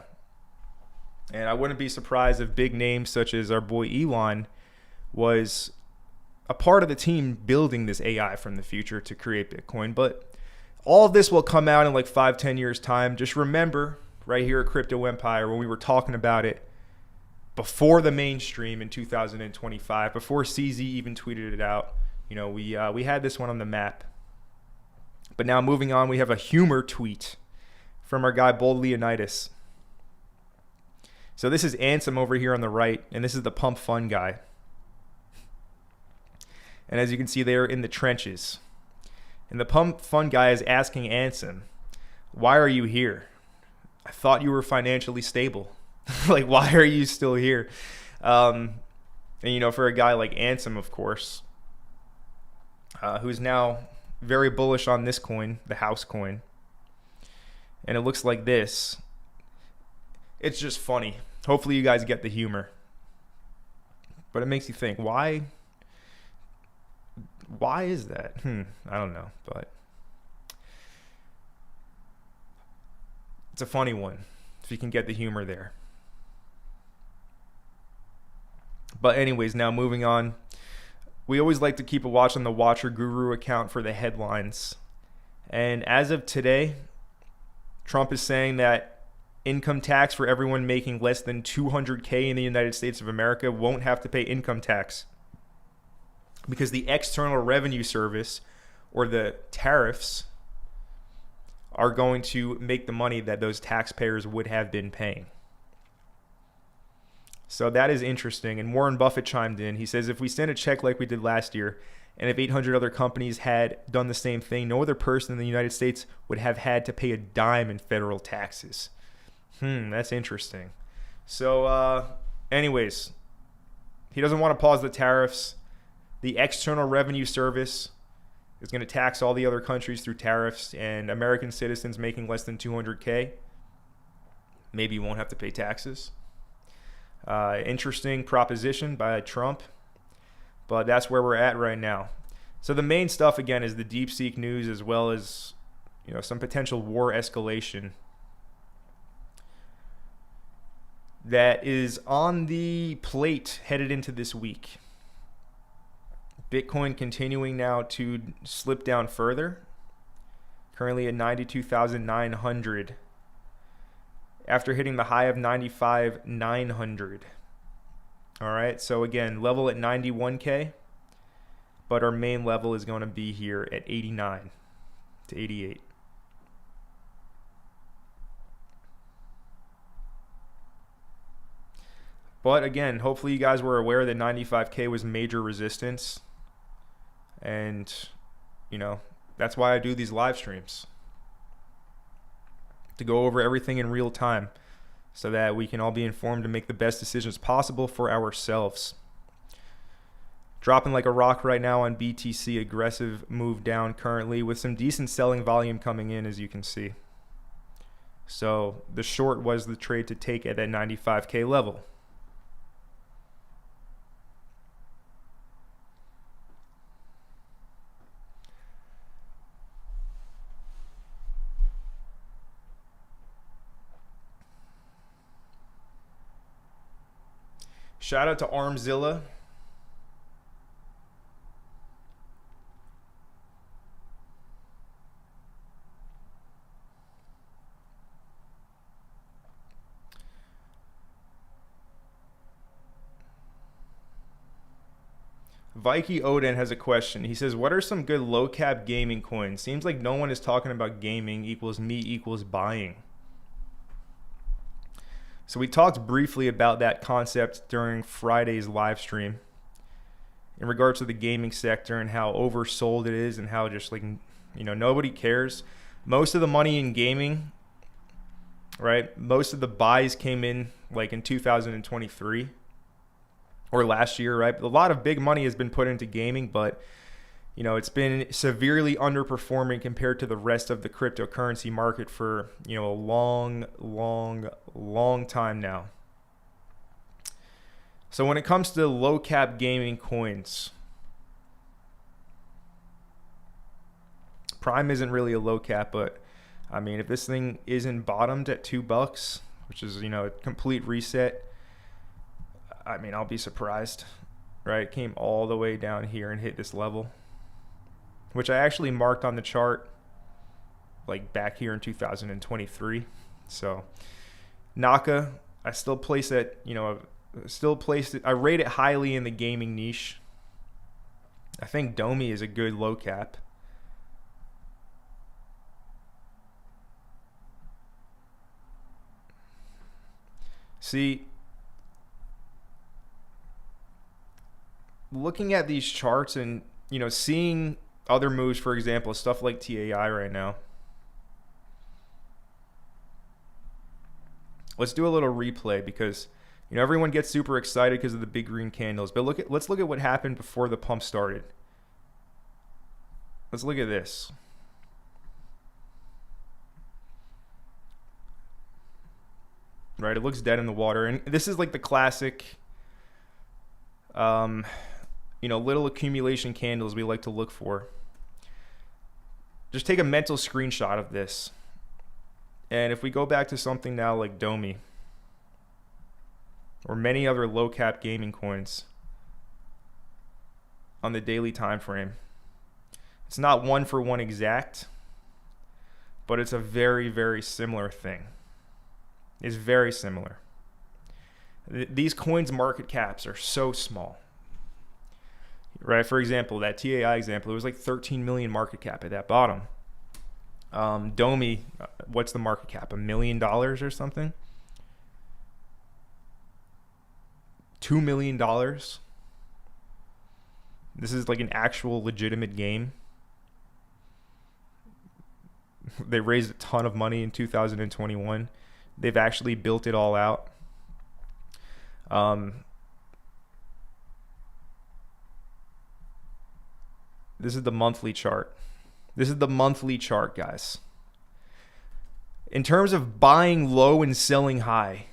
[SPEAKER 1] And I wouldn't be surprised if big names such as our boy Elon was a part of the team building this AI from the future to create Bitcoin. But all of this will come out in 5-10 years time. Just remember right here at Crypto Empire when we were talking about it before the mainstream in 2025, before CZ even tweeted it out. We had this one on the map. But now moving on, we have a humor tweet from our guy Bold Leonidas. So this is Ansem over here on the right, and this is the Pump Fun guy. And as you can see, they're in the trenches. And the Pump Fun guy is asking Ansem, why are you here? I thought you were financially stable. Why are you still here? And, for a guy like Ansem, of course, who's now very bullish on this coin, the house coin. And it looks like this. It's just funny. Hopefully you guys get the humor. But it makes you think, why is that? I don't know, but it's a funny one if you can get the humor there. But anyways, now moving on. we always like to keep a watch on the Watcher Guru account for the headlines. And as of today, Trump is saying that income tax for everyone making less than $200K in the United States of America won't have to pay income tax because the External Revenue Service, or the tariffs, are going to make the money that those taxpayers would have been paying. So that is interesting. And Warren Buffett chimed in. He says, if we send a check like we did last year, and if 800 other companies had done the same thing, no other person in the United States would have had to pay a dime in federal taxes. That's interesting. So anyways, he doesn't want to pause the tariffs. The External Revenue Service is going to tax all the other countries through tariffs, and American citizens making less than 200K maybe won't have to pay taxes. Interesting proposition by Trump, but that's where we're at right now. So the main stuff, again, is the DeepSeek news, as well as, you know, some potential war escalation that is on the plate headed into this week. Bitcoin continuing now to slip down further, currently at 92,900 after hitting the high of 95,900. All right, so again, level at 91K, but our main level is going to be here at 89 to 88. But again, hopefully you guys were aware that 95K was major resistance. And, you know, that's why I do these live streams, to go over everything in real time so that we can all be informed and make the best decisions possible for ourselves. Dropping like a rock right now on BTC, aggressive move down currently with some decent selling volume coming in, as you can see. So the short was the trade to take at that 95K level. Shout out to Armzilla. Vikey Odin has a question. He says, what are some good low cap gaming coins? Seems like no one is talking about gaming equals me equals buying. So we talked briefly about that concept during Friday's live stream in regards to the gaming sector and how oversold it is and how just, like, you know, nobody cares. Most of the money in gaming, right? Most of the buys came in like in 2023 or last year, right? But a lot of big money has been put into gaming, but, you know, it's been severely underperforming compared to the rest of the cryptocurrency market for, you know, a long time now. So when it comes to low cap gaming coins, Prime isn't really a low cap, but I mean, if this thing isn't bottomed at $2, which is, you know, a complete reset, I mean, I'll be surprised, right? It came all the way down here and hit this level, which I actually marked on the chart like back here in 2023. So Naka, I still place it, you know, I rate it highly in the gaming niche. I think Domi is a good low cap. See, looking at these charts and, you know, seeing other moves, for example, stuff like TAI right now. Let's do a little replay because, you know, everyone gets super excited because of the big green candles. But let's look at what happened before the pump started. Let's look at this. Right, it looks dead in the water. And this is like the classic, you know, little accumulation candles we like to look for. Just take a mental screenshot of this. And if we go back to something now like Domi or many other low cap gaming coins, on the daily time frame. It's not one for one exact, but it's a very, very similar thing. It's very similar. These coins' market caps are so small, right? For example, that TAI example, it was like 13 million market cap at that bottom. Domi, what's the market cap? $1 million or something? $2 million. This is like an actual legitimate game. They raised a ton of money in 2021. They've actually built it all out. This is the monthly chart. This is the monthly chart, guys. In terms of buying low and selling high,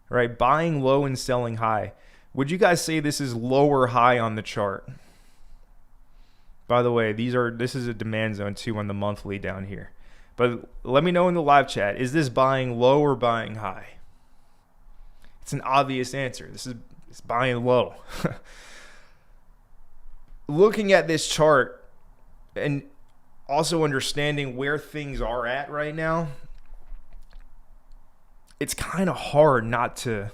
[SPEAKER 1] right? Buying low and selling high. Would you guys say this is low or high on the chart? By the way, this is a demand zone too on the monthly down here. But let me know in the live chat, is this buying low or buying high? It's an obvious answer. It's buying low. Looking at this chart and also understanding where things are at right now, it's kind of hard not to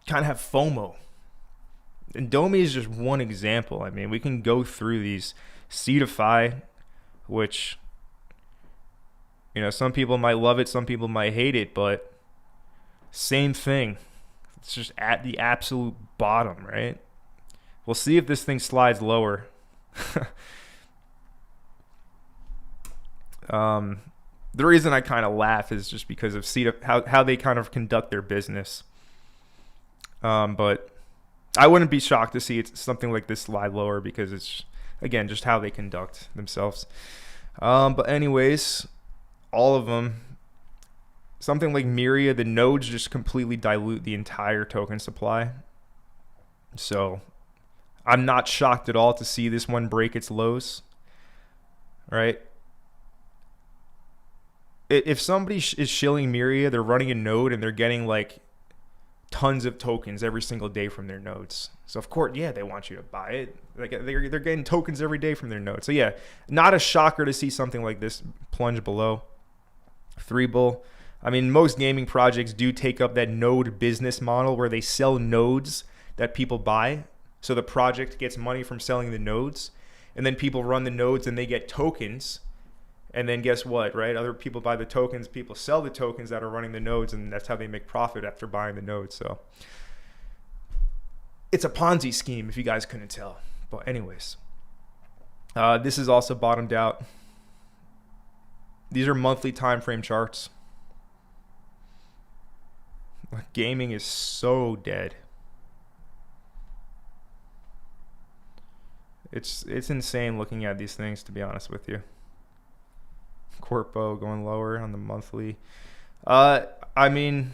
[SPEAKER 1] kind of have FOMO. And Domi is just one example. I mean, we can go through these. Cetify, which, you know, some people might love it, some people might hate it, but same thing. It's just at the absolute bottom, right? We'll see if this thing slides lower. The reason I kind of laugh is just because of how they kind of conduct their business. But I wouldn't be shocked to see something like this slide lower because it's, again, just how they conduct themselves. But anyways, all of them, something like Myria, the nodes just completely dilute the entire token supply. So I'm not shocked at all to see this one break its lows, right? If somebody is shilling Myria, they're running a node and they're getting like tons of tokens every single day from their nodes. So of course, yeah, they want you to buy it. Like they're getting tokens every day from their nodes. So yeah, not a shocker to see something like this plunge below. 3bull. I mean, most gaming projects do take up that node business model where they sell nodes that people buy. So the project gets money from selling the nodes, and then people run the nodes and they get tokens. And then guess what, right? Other people buy the tokens, people sell the tokens that are running the nodes, and that's how they make profit after buying the nodes. So it's a Ponzi scheme, if you guys couldn't tell. But anyways, this is also bottomed out. These are monthly time frame charts. Gaming is so dead. It's insane looking at these things, to be honest with you. Corpo going lower on the monthly. I mean,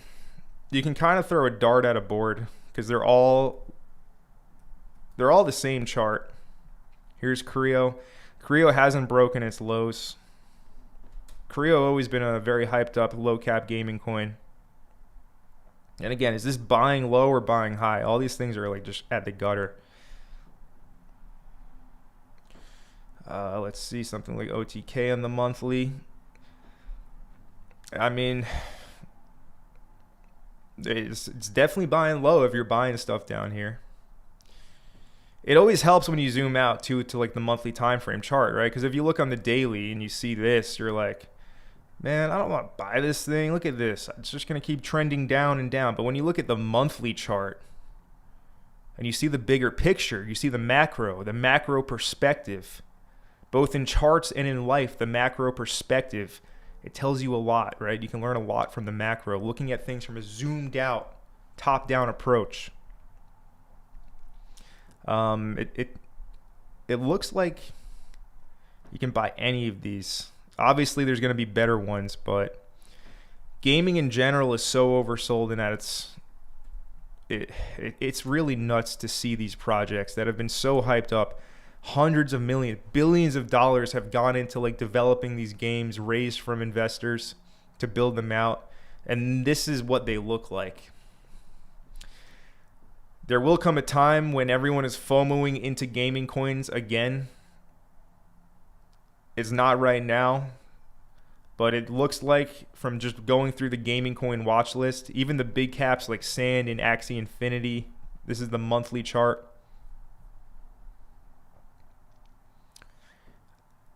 [SPEAKER 1] you can kind of throw a dart at a board because they're all the same chart. Here's Creo. Creo hasn't broken its lows. Creo always been a very hyped up low cap gaming coin. And again, is this buying low or buying high? All these things are like just at the gutter. Let's see, something like OTK on the monthly. I mean, it's definitely buying low if you're buying stuff down here. It always helps when you zoom out to like the monthly time frame chart, right? Because if you look on the daily and you see this, you're like, man, I don't want to buy this thing. Look at this. It's just going to keep trending down and down. But when you look at the monthly chart and you see the bigger picture, you see the macro perspective, both in charts and in life, the macro perspective, it tells you a lot, right? You can learn a lot from the macro, looking at things from a zoomed out, top-down approach. It looks like you can buy any of these. Obviously, there's going to be better ones, but gaming in general is so oversold in that it's really nuts to see these projects that have been so hyped up. Hundreds of millions, billions of dollars have gone into like developing these games raised from investors to build them out. And this is what they look like. There will come a time when everyone is FOMOing into gaming coins again. It's not right now, but it looks like from just going through the gaming coin watch list, even the big caps like Sand and Axie Infinity, this is the monthly chart.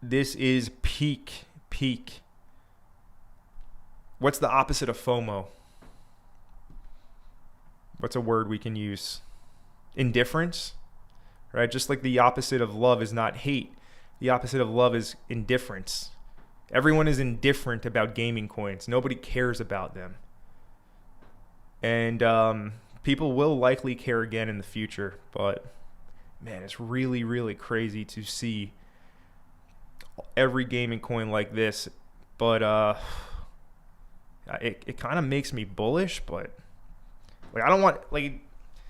[SPEAKER 1] This is peak. What's the opposite of FOMO? What's a word we can use? Indifference, right? Just like the opposite of love is not hate. The opposite of love is indifference. Everyone is indifferent about gaming coins. Nobody cares about them. And people will likely care again in the future. But, man, it's really, really crazy to see every gaming coin like this. But it kind of makes me bullish, but like I don't want, like,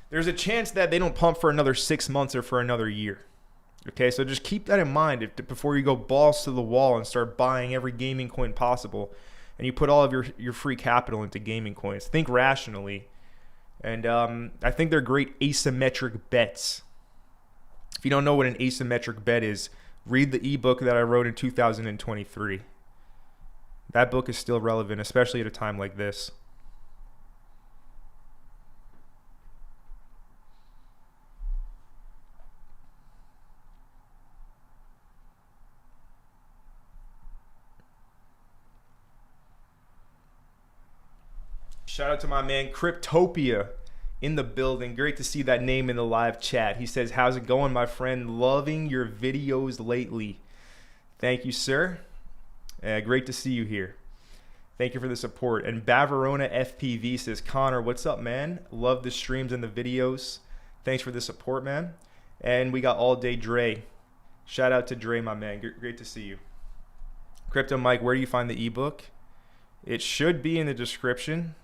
[SPEAKER 1] there's a chance that they don't pump for another 6 months or for another year. Okay, so just keep that in mind before you go balls to the wall and start buying every gaming coin possible and you put all of your free capital into gaming coins. Think rationally. And I think they're great asymmetric bets. If you don't know what an asymmetric bet is, read the ebook that I wrote in 2023. That book is still relevant, especially at a time like this. Shout out to my man Cryptopia in the building. Great to see that name in the live chat. He says, how's it going, my friend? Loving your videos lately. Thank you, sir. Great to see you here. Thank you for the support. And Baverona FPV says, Connor, what's up, man? Love the streams and the videos. Thanks for the support, man. And we got All Day Dre. Shout out to Dre, my man. Great to see you. Crypto Mike, where do you find the ebook? It should be in the description.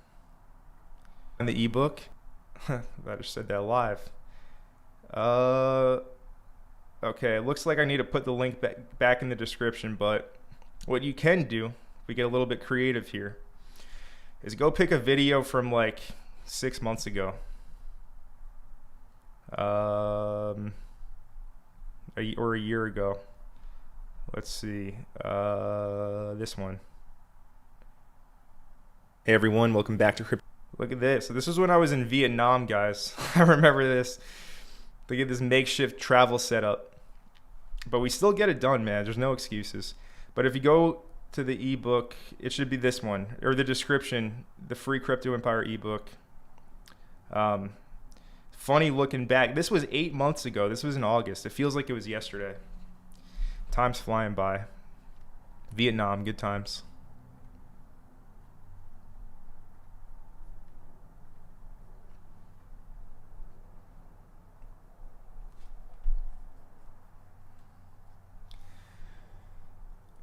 [SPEAKER 1] In the ebook. I just said that live. Okay, it looks like I need to put the link back in the description, but what you can do, if we get a little bit creative here, is go pick a video from like 6 months ago. Or a year ago. Let's see. This one. Hey everyone, welcome back to Crypto. Look at this. So this is when I was in Vietnam, guys. I remember this. They get this makeshift travel setup. But we still get it done, man. There's no excuses. But if you go to the ebook, it should be this one, or the description, the free Crypto Empire ebook. Funny looking back. This was 8 months ago. This was in August. It feels like it was yesterday. Time's flying by. Vietnam, good times.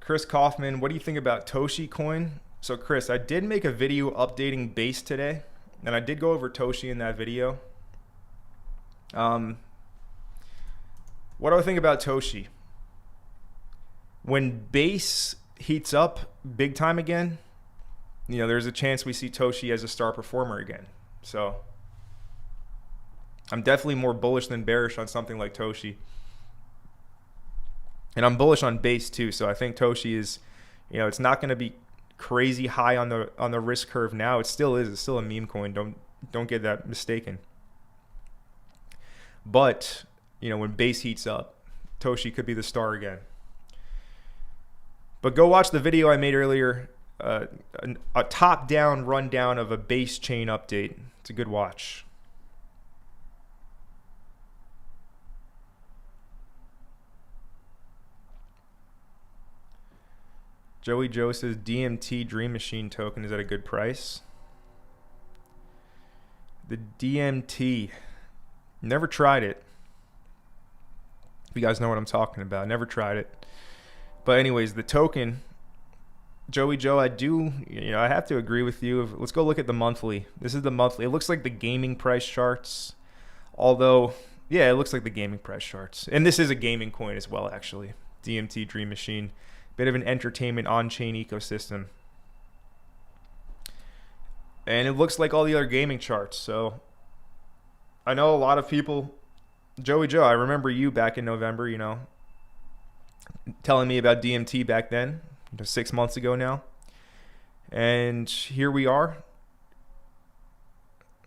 [SPEAKER 1] Chris Kaufman, what do you think about Toshi coin? So Chris, I did make a video updating base today, and I did go over Toshi in that video. What do I think about Toshi? When base heats up big time again, you know, there's a chance we see Toshi as a star performer again. So I'm definitely more bullish than bearish on something like Toshi. And I'm bullish on base too, so I think Toshi is, you know, it's not going to be crazy high on the risk curve now. It still is. It's still a meme coin. Don't get that mistaken. But, you know, when base heats up, Toshi could be the star again. But go watch the video I made earlier, a top-down rundown of a base chain update. It's a good watch. Joey Joe says DMT Dream Machine token is at a good price. The DMT, never tried it. If you guys know what I'm talking about, never tried it. But anyways, the token, Joey Joe, I have to agree with you. Let's go look at the monthly. This is the monthly. It looks like the gaming price charts. Although, yeah, it looks like the gaming price charts. And this is a gaming coin as well, actually. DMT Dream Machine. Bit of an entertainment on-chain ecosystem. And it looks like all the other gaming charts. So I know a lot of people, Joey Joe, I remember you back in November, telling me about DMT back then, 6 months ago now. And here we are.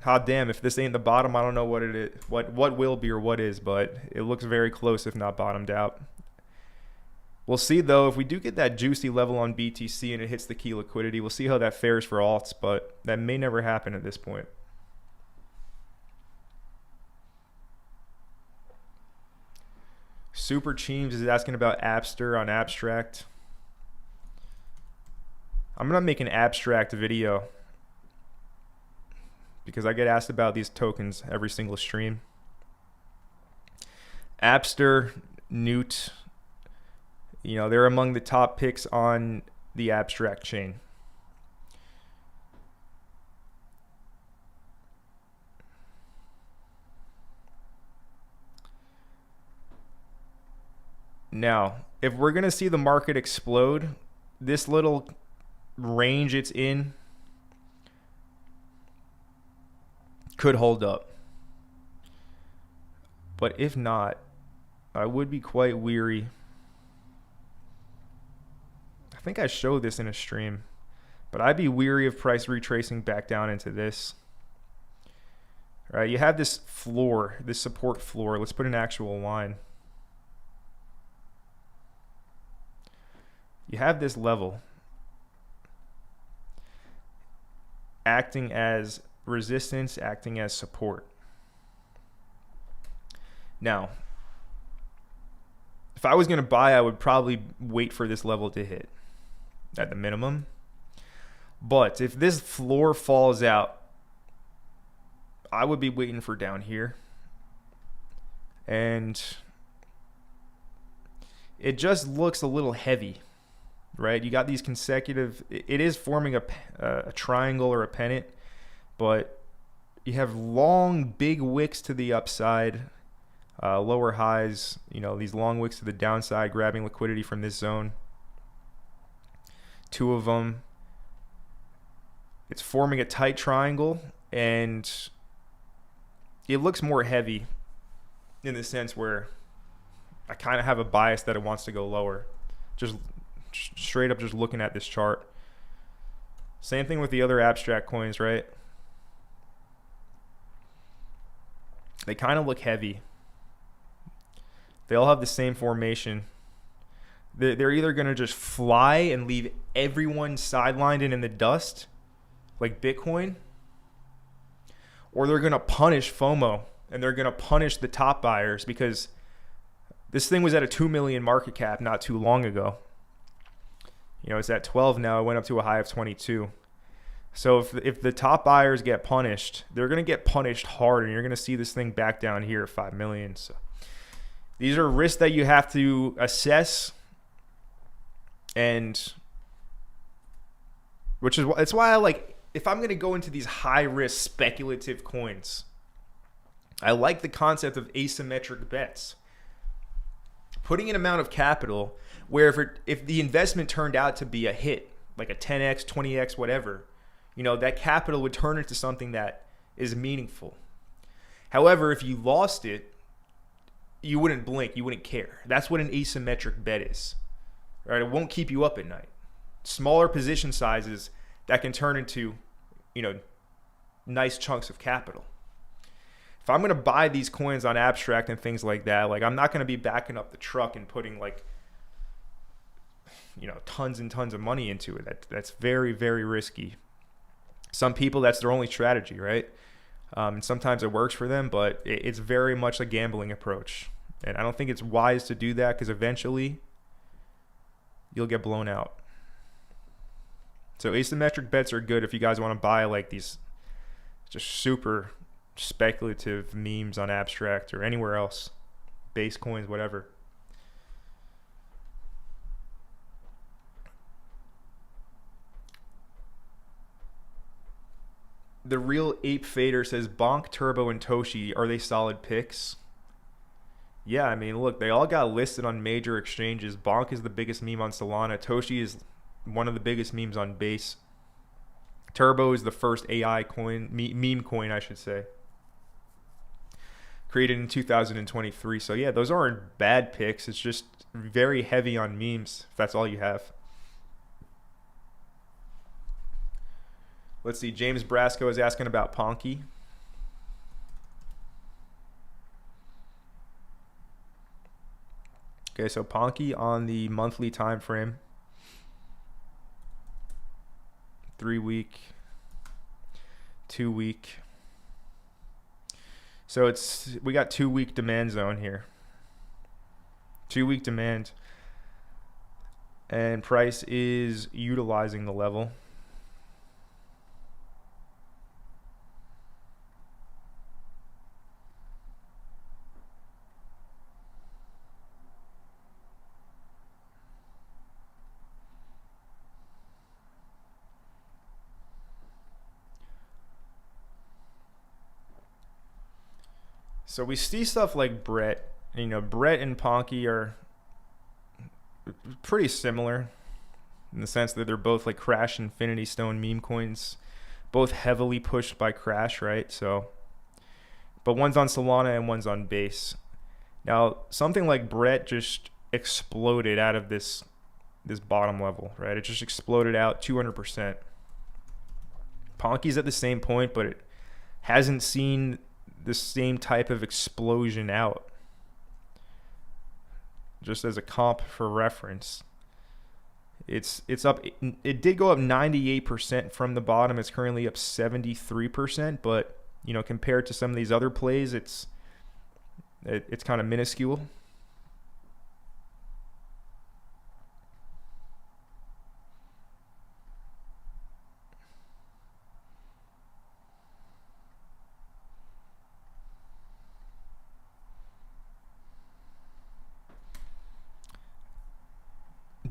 [SPEAKER 1] Hot damn, if this ain't the bottom, I don't know what it is, what will be or what is, but it looks very close if not bottomed out. We'll see though, if we do get that juicy level on BTC and it hits the key liquidity, we'll see how that fares for alts, but that may never happen at this point. Super Cheems is asking about Abster on Abstract. I'm gonna make an Abstract video because I get asked about these tokens every single stream. Abster, Newt, they're among the top picks on the Abstract chain. Now, if we're going to see the market explode, this little range it's in could hold up. But if not, I would be quite weary. I think I showed this in a stream, but I'd be weary of price retracing back down into this. All right, you have this floor, this support floor. Let's put an actual line. You have this level acting as resistance, acting as support. Now, if I was going to buy, I would probably wait for this level to hit at the minimum. But if this floor falls out, I would be waiting for down here. And it just looks a little heavy, right? You got these consecutive, it is forming a triangle or a pennant, but you have long, big wicks to the upside, lower highs, these long wicks to the downside, grabbing liquidity from this zone. Two of them. It's forming a tight triangle, and it looks more heavy in the sense where I kind of have a bias that it wants to go lower. Just straight up just looking at this chart. Same thing with the other Abstract coins, right? They kind of look heavy. They all have the same formation. They're either going to just fly and leave everyone sidelined and in the dust, like Bitcoin, or they're going to punish FOMO and they're going to punish the top buyers, because this thing was at a 2 million market cap not too long ago. It's at 12 now. It went up to a high of 22. So if the top buyers get punished, they're going to get punished hard, and you're going to see this thing back down here at 5 million. So these are risks that you have to assess, and it's why I like, if I'm going to go into these high risk speculative coins, I like the concept of asymmetric bets. Putting an amount of capital where if the investment turned out to be a hit, like a 10x, 20x, whatever, that capital would turn into something that is meaningful. However, if you lost it, you wouldn't blink, you wouldn't care. That's what an asymmetric bet is, right? It won't keep you up at night. Smaller position sizes that can turn into, nice chunks of capital. If I'm going to buy these coins on Abstract and things like that, like, I'm not going to be backing up the truck and putting tons and tons of money into it. That's very, very risky. Some people, that's their only strategy, right? And sometimes it works for them, but it's very much a gambling approach. And I don't think it's wise to do that, because eventually you'll get blown out. So asymmetric bets are good if you guys want to buy like these just super speculative memes on Abstract or anywhere else, base coins, whatever. The Real Ape Fader says, Bonk, Turbo, and Toshi, are they solid picks? Yeah, I mean, look, they all got listed on major exchanges. Bonk is the biggest meme on Solana. Toshi is one of the biggest memes on Base. Turbo is the first AI coin, meme coin, I should say. created in 2023. So yeah, those aren't bad picks. It's just very heavy on memes, if that's all you have. Let's see. James Brasco is asking about Ponky. Okay, so Ponky on the monthly time frame. 3 week, 2 week. So we got 2 week demand zone here. 2 week demand. And price is utilizing the level. So we see stuff like Brett. You know, Brett and Ponky are pretty similar in the sense that they're both like Crash Infinity Stone meme coins, both heavily pushed by Crash, right? So, but one's on Solana and one's on Base. Now, something like Brett just exploded out of this bottom level, right? It just exploded out 200%. Ponky's at the same point, but it hasn't seen the same type of explosion out. Just as a comp for reference, it's up. It did go up 98% from the bottom. It's currently up 73%, but you know, compared to some of these other plays, it's kind of minuscule.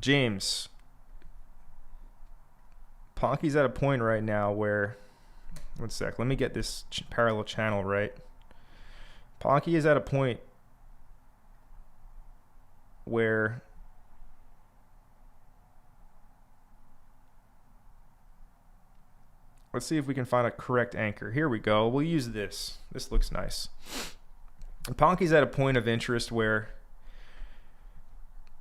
[SPEAKER 1] James, Ponky's at a point right now where, one sec, let me get this parallel channel right. Ponky is at a point where let's see if we can find a correct anchor. Here we go. We'll use this. This looks nice. And Ponky's at a point of interest where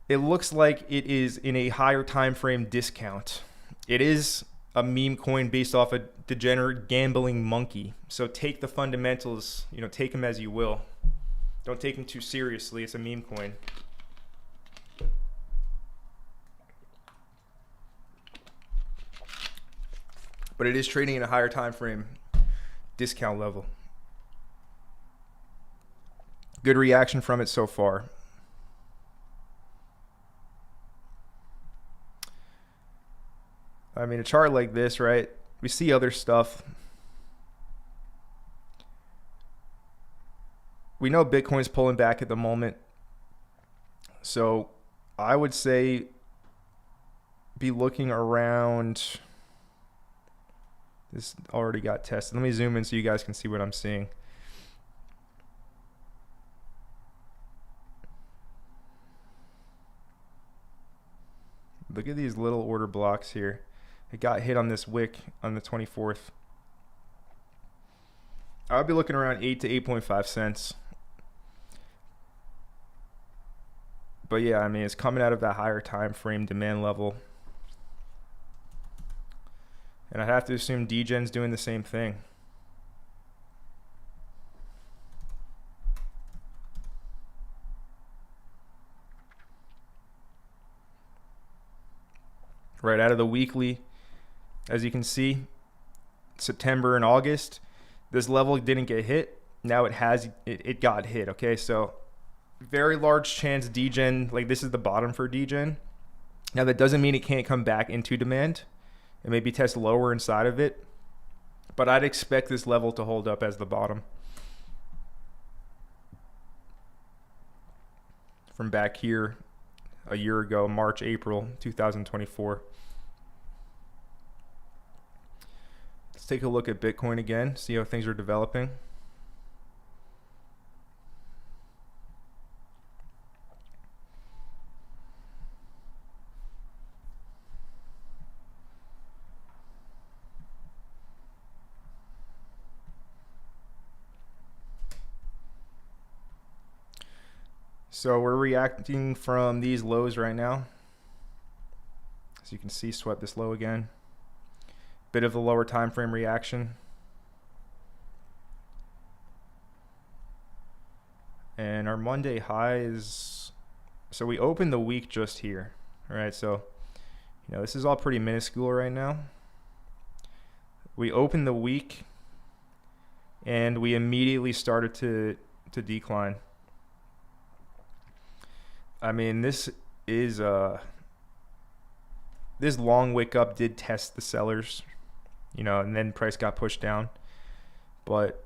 [SPEAKER 1] it looks like it is in a higher time frame discount. It is a meme coin based off a degenerate gambling monkey. So take the fundamentals, you know, take them as you will. Don't take them too seriously. It's a meme coin. But it is trading at a higher time frame discount level. Good reaction from it so far. I mean, a chart like this, right? We see other stuff. We know Bitcoin's pulling back at the moment. So I would say be looking around. This already got tested. Let me zoom in so you guys can see what I'm seeing. Look at these little order blocks here. It got hit on this wick on the 24th. I would be looking around 8 to 8.5 cents. But yeah, I mean, it's coming out of that higher time frame demand level. And I'd have to assume Degen's doing the same thing. Right out of the weekly, as you can see, September and August, this level didn't get hit. Now it got hit. Okay, so very large chance Degen, like this is the bottom for Degen. Now that doesn't mean it can't come back into demand and maybe test lower inside of it, but I'd expect this level to hold up as the bottom. From back here a year ago, March, April 2024. Let's take a look at Bitcoin again, see how things are developing. So we're reacting from these lows right now. As you can see, swept this low again. Bit of the lower time frame reaction. And our Monday high is, so we opened the week just here. All right, so this is all pretty minuscule right now. We opened the week and we immediately started to decline. I mean, this long wick up did test the sellers, and then price got pushed down. But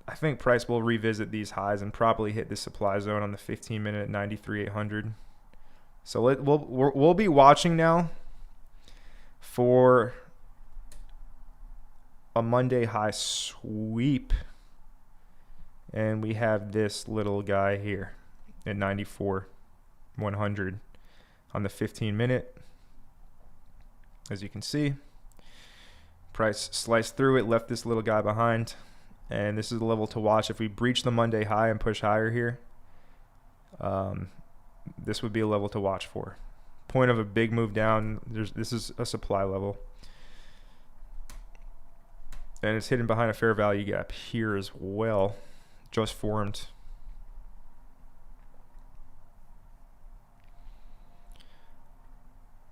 [SPEAKER 1] I think price will revisit these highs and probably hit the supply zone on the 15-minute at 93,800. So we'll be watching now for a Monday high sweep, and we have this little guy here at 94,100 on the 15-minute. As you can see, price sliced through it, left this little guy behind, and this is the level to watch. If we breach the Monday high and push higher here, this would be a level to watch for. Point of a big move down, this is a supply level, and it's hidden behind a fair value gap here as well, just formed.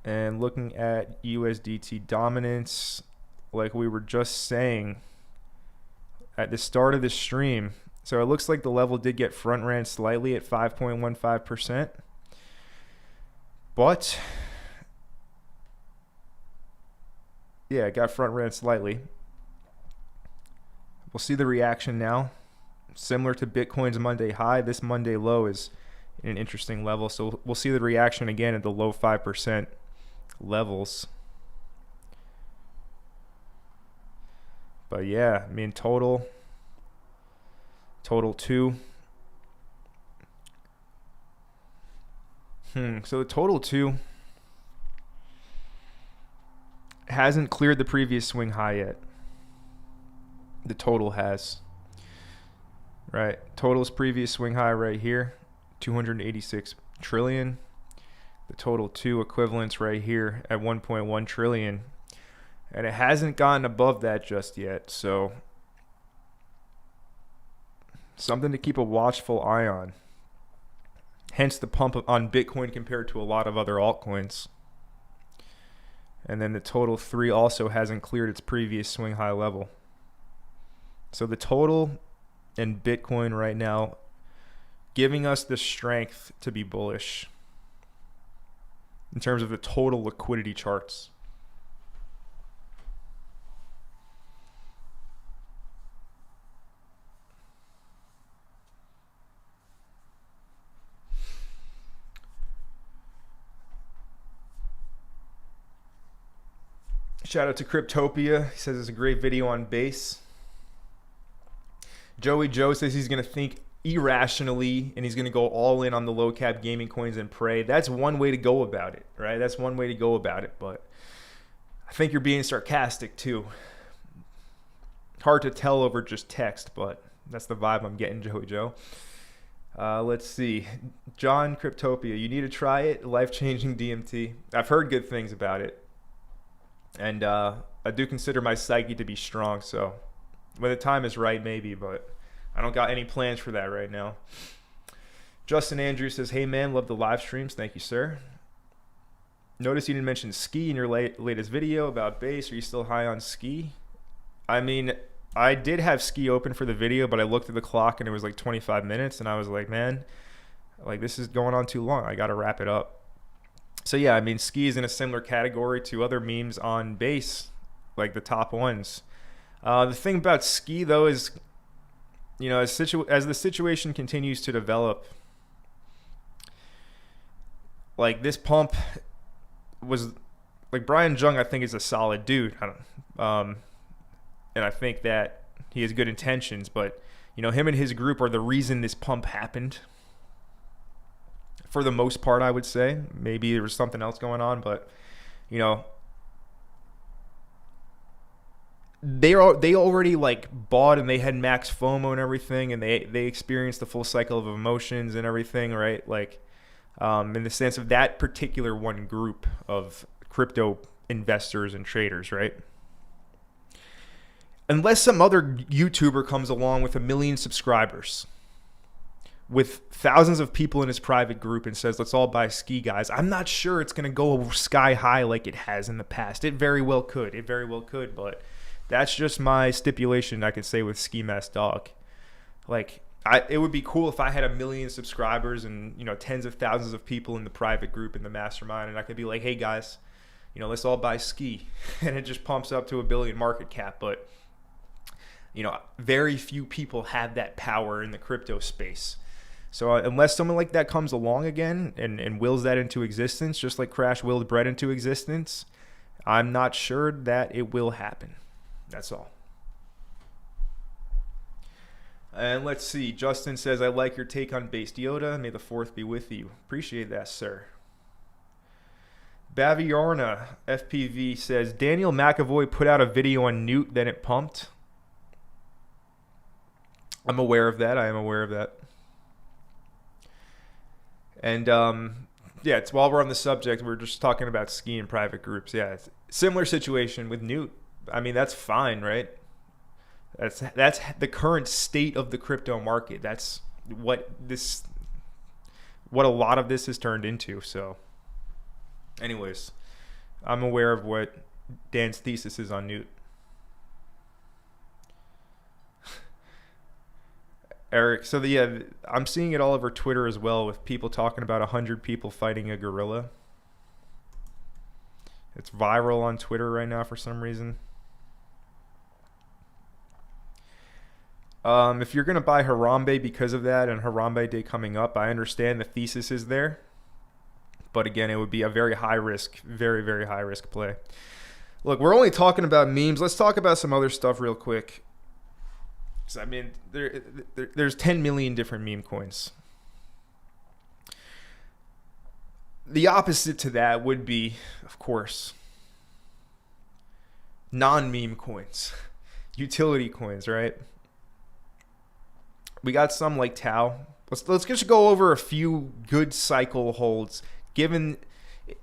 [SPEAKER 1] And looking at USDT dominance, like we were just saying at the start of the stream, so it looks like the level did get front ran slightly at 5.15%. But yeah, it got front ran slightly. We'll see the reaction now. Similar to Bitcoin's Monday high, this Monday low is an interesting level. So we'll see the reaction again at the low 5% levels. But yeah, I mean, total 2. So the total 2 hasn't cleared the previous swing high yet. The total has. Right, total's previous swing high right here, 286 trillion. The total 2 equivalents right here at 1.1 trillion. And it hasn't gotten above that just yet. So something to keep a watchful eye on. Hence the pump on Bitcoin compared to a lot of other altcoins. And then the total 3 also hasn't cleared its previous swing high level. So the total and Bitcoin right now giving us the strength to be bullish in terms of the total liquidity charts. Shout out to Cryptopia. He says it's a great video on base. Joey Joe says he's going to think irrationally and he's going to go all in on the low cap gaming coins and pray. That's one way to go about it, right? That's one way to go about it, but I think you're being sarcastic too. Hard to tell over just text, but that's the vibe I'm getting, Joey Joe. Let's see. John Cryptopia, you need to try it. Life-changing DMT. I've heard good things about it. And I do consider my psyche to be strong, so when the time is right, maybe, but I don't got any plans for that right now. Justin Andrews says, hey man, love the live streams. Thank you, sir. Notice you didn't mention ski in your latest video about base. Are you still high on ski? I mean, I did have ski open for the video, but I looked at the clock and it was like 25 minutes and I was like, man, like this is going on too long. I got to wrap it up. So yeah, I mean, ski is in a similar category to other memes on base, like the top ones. The thing about ski though is, as the situation continues to develop, like this pump was like Brian Jung, I think is a solid dude. And I think that he has good intentions, but him and his group are the reason this pump happened. For the most part, I would say. Maybe there was something else going on, but they already like bought and they had max FOMO and everything, and they experienced the full cycle of emotions and everything, right? Like, in the sense of that particular one group of crypto investors and traders, right? Unless some other YouTuber comes along with 1 million subscribers, with thousands of people in his private group and says, let's all buy ski, guys, I'm not sure it's going to go sky high like it has in the past. It very well could. It very well could. But that's just my stipulation, I could say, with Ski Mask Dog. Like, it would be cool if I had 1 million subscribers and, you know, tens of thousands of people in the private group in the Mastermind, and I could be like, hey, guys, you know, let's all buy ski. And it just pumps up to $1 billion market cap. But, you know, very few people have that power in the crypto space. So unless someone like that comes along again and wills that into existence, just like Crash willed bread into existence, I'm not sure that it will happen. That's all. And let's see. Justin says, I like your take on Based Yoda. May the 4th be with you. Appreciate that, sir. Baviorna FPV says, Daniel McAvoy put out a video on Newt, then it pumped. I'm aware of that. I am aware of that. And yeah, it's while we're on the subject, we're just talking about ski in private groups. Yeah, it's a similar situation with Newt. I mean, that's fine, right? That's the current state of the crypto market. That's what a lot of this has turned into. So, anyways, I'm aware of what Dan's thesis is on Newt. Eric, so I'm seeing it all over Twitter as well, with people talking about 100 people fighting a gorilla. It's viral on Twitter right now for some reason. If you're going to buy Harambe because of that and Harambe Day coming up, I understand the thesis is there. But again, it would be a very high risk, very, very high risk play. Look, we're only talking about memes. Let's talk about some other stuff real quick. I mean, there's 10 million different meme coins. The opposite to that would be, of course, non-meme coins, utility coins, right? We got some like Tau. Let's just go over a few good cycle holds. Given,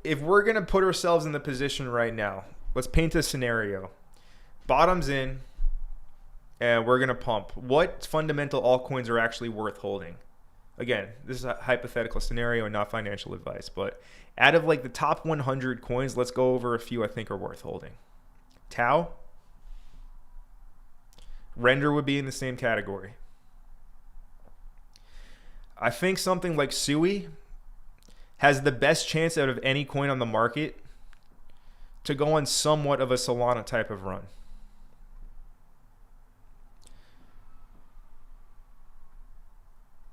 [SPEAKER 1] if we're gonna put ourselves in the position right now, let's paint a scenario. Bottoms in. And we're going to pump. What fundamental altcoins are actually worth holding? Again, this is a hypothetical scenario and not financial advice. But out of like the top 100 coins, let's go over a few I think are worth holding. Tau. Render would be in the same category. I think something like Sui has the best chance out of any coin on the market to go on somewhat of a Solana type of run.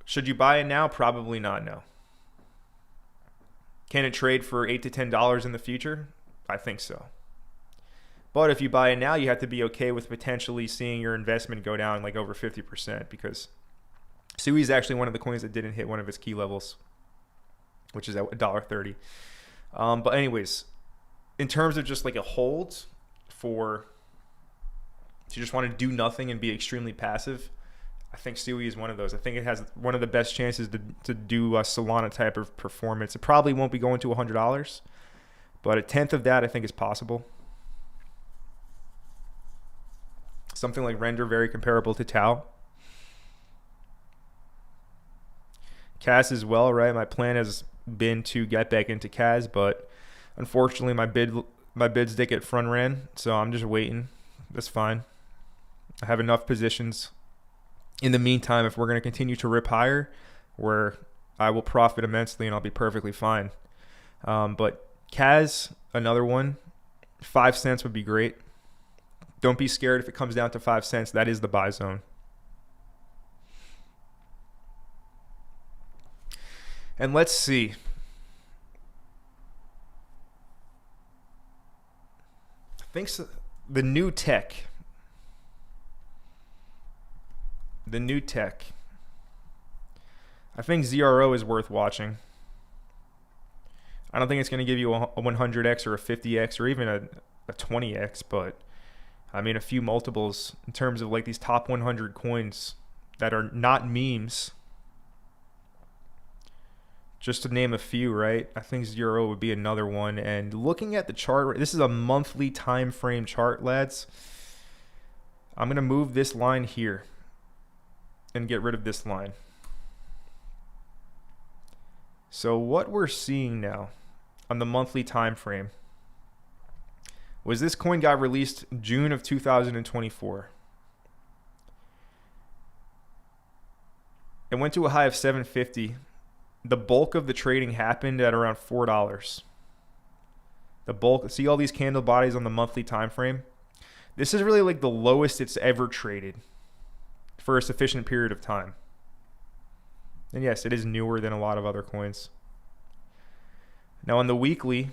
[SPEAKER 1] Should you buy it now? Probably not, no. Can it trade for $8 to $10 in the future? I think so. But if you buy it now, you have to be okay with potentially seeing your investment go down like over 50%, because Sui is actually one of the coins that didn't hit one of its key levels, which is at $1.30. But anyways, in terms of just like a hold for, if you just want to do nothing and be extremely passive, I think Sui is one of those. I think it has one of the best chances to do a Solana type of performance. It probably won't be going to $100, but a tenth of that I think is possible. Something like Render, very comparable to Tau. CAS as well, right? My plan has been to get back into CAS, but unfortunately my bids did get front ran, so I'm just waiting. That's fine. I have enough positions. In the meantime, if we're going to continue to rip higher, where I will profit immensely and I'll be perfectly fine. But CAS, another one, 5 cents would be great. Don't be scared if it comes down to 5 cents. That is the buy zone. And let's see. I think so, the new tech. I think ZRO is worth watching. I don't think it's going to give you a 100x or a 50x or even a 20x, but I mean, a few multiples in terms of like these top 100 coins that are not memes. Just to name a few, right? I think Zero would be another one. And looking at the chart, this is a monthly time frame chart, lads. I'm going to move this line here and get rid of this line. So what we're seeing now on the monthly time frame was this coin got released June of 2024. It went to a high of 750. The bulk of the trading happened at around $4. The bulk, see all these candle bodies on the monthly time frame? This is really like the lowest it's ever traded for a sufficient period of time. And yes, it is newer than a lot of other coins. Now on the weekly,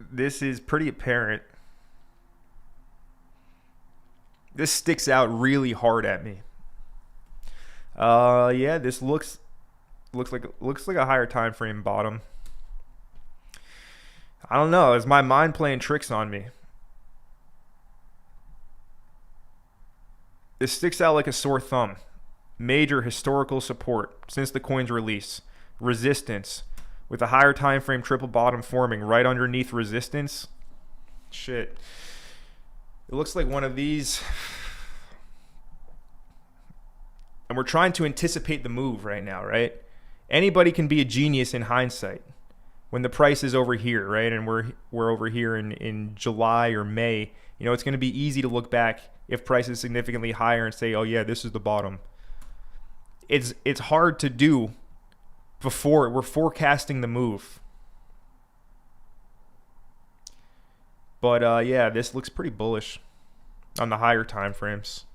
[SPEAKER 1] this is pretty apparent. This sticks out really hard at me. Yeah, this looks like a higher time frame bottom. I don't know. Is my mind playing tricks on me? This sticks out like a sore thumb. Major historical support since the coin's release. Resistance with a higher time frame triple bottom forming right underneath resistance. Shit. It looks like one of these. And we're trying to anticipate the move right now, right? Anybody can be a genius in hindsight when the price is over here, right? And we're over here in July or May. You know, it's going to be easy to look back if price is significantly higher and say, oh yeah, this is the bottom. It's hard to do before we're forecasting the move. But yeah, this looks pretty bullish on the higher time frames.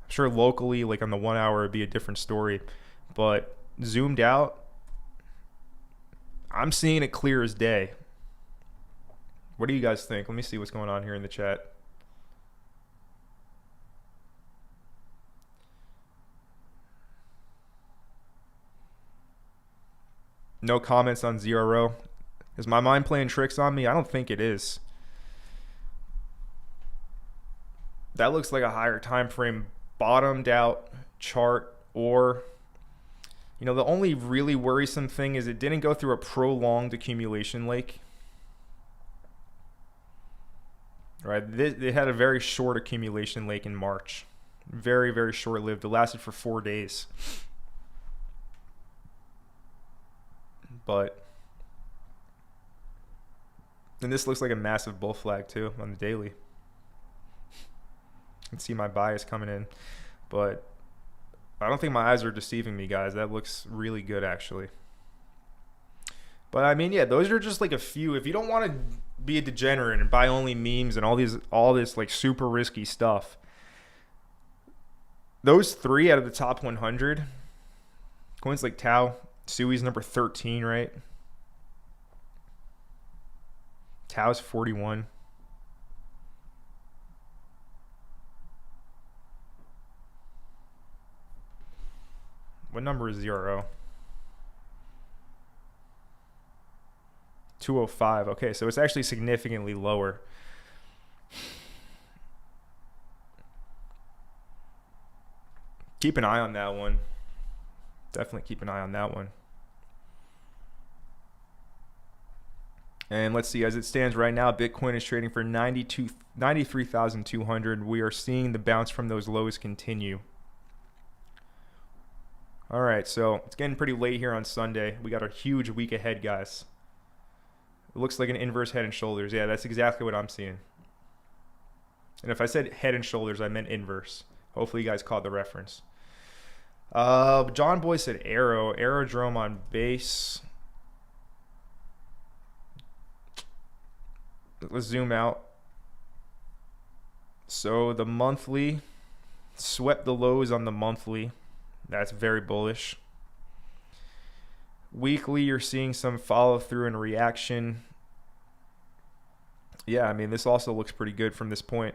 [SPEAKER 1] I'm sure locally, like on the 1 hour, it'd be a different story. But zoomed out, I'm seeing it clear as day. What do you guys think? Let me see what's going on here in the chat. No comments on Zero. Is my mind playing tricks on me? I don't think it is. That looks like a higher time frame bottomed out chart, or you know, the only really worrisome thing is it didn't go through a prolonged accumulation lake. Right? They had a very short accumulation lake in March. Very, very short lived. It lasted for 4 days. But and this looks like a massive bull flag too on the daily. You can see my bias coming in, but I don't think my eyes are deceiving me, guys. That looks really good, actually. But I mean, yeah, those are just like a few. If you don't want to be a degenerate and buy only memes and all this like super risky stuff, those 3 out of the top 100 coins like Tau, Sui's number 13, right? Tau's 41. What number is Zero? 205. Okay, so it's actually significantly lower. Keep an eye on that one. Definitely keep an eye on that one. And let's see, as it stands right now, Bitcoin is trading for 93,200. We are seeing the bounce from those lows continue. All right, so it's getting pretty late here on Sunday. We got a huge week ahead, guys. It looks like an inverse head and shoulders. Yeah, that's exactly what I'm seeing. And if I said head and shoulders, I meant inverse. Hopefully you guys caught the reference. John Boy said arrow. Aerodrome on base. Let's zoom out. So the monthly swept the lows on the monthly. That's very bullish. Weekly, you're seeing some follow through and reaction. Yeah, I mean, this also looks pretty good from this point.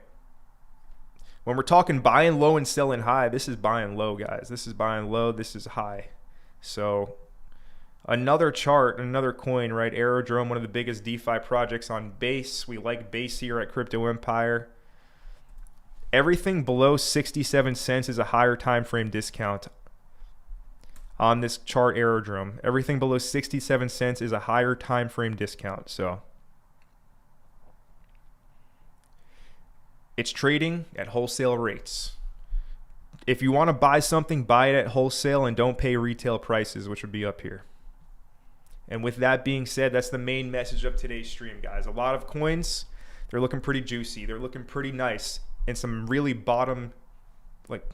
[SPEAKER 1] When we're talking buying low and selling high, this is buying low, guys. This is buying low. This is high. So another chart, another coin, right? Aerodrome, one of the biggest DeFi projects on Base. We like Base here at Crypto Empire. Everything below 67 cents is a higher time frame discount on this chart Aerodrome. Everything below 67 cents is a higher time frame discount. So it's trading at wholesale rates. If you want to buy something, buy it at wholesale and don't pay retail prices, which would be up here. And with that being said, that's the main message of today's stream, guys. A lot of coins, they're looking pretty juicy. They're looking pretty nice in some really bottom, like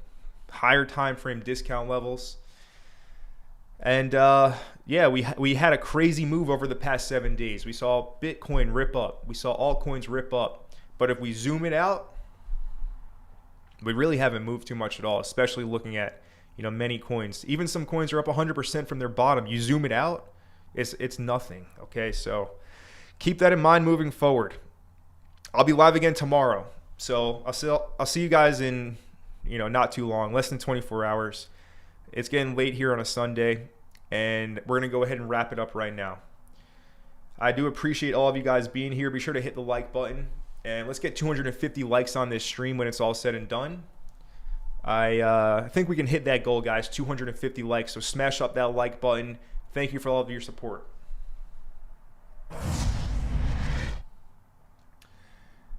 [SPEAKER 1] higher time frame discount levels. And yeah, we had a crazy move over the past 7 days. We saw Bitcoin rip up. We saw altcoins rip up. But if we zoom it out, we really haven't moved too much at all, especially looking at, you know, many coins. Even some coins are up 100% from their bottom. You zoom it out, it's nothing. Okay, so keep that in mind moving forward. I'll be live again tomorrow. So I'll see you guys in, you know, not too long, less than 24 hours. It's getting late here on a Sunday, and we're going to go ahead and wrap it up right now. I do appreciate all of you guys being here. Be sure to hit the like button, and let's get 250 likes on this stream when it's all said and done. I think we can hit that goal, guys, 250 likes. So smash up that like button. Thank you for all of your support.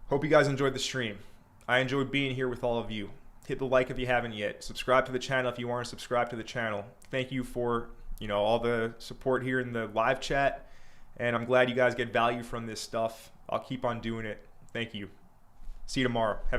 [SPEAKER 1] Hope you guys enjoyed the stream. I enjoyed being here with all of you. Hit the like if you haven't yet. Subscribe to the channel if you aren't subscribed to the channel. Thank you for, you know, all the support here in the live chat. And I'm glad you guys get value from this stuff. I'll keep on doing it. Thank you. See you tomorrow. Have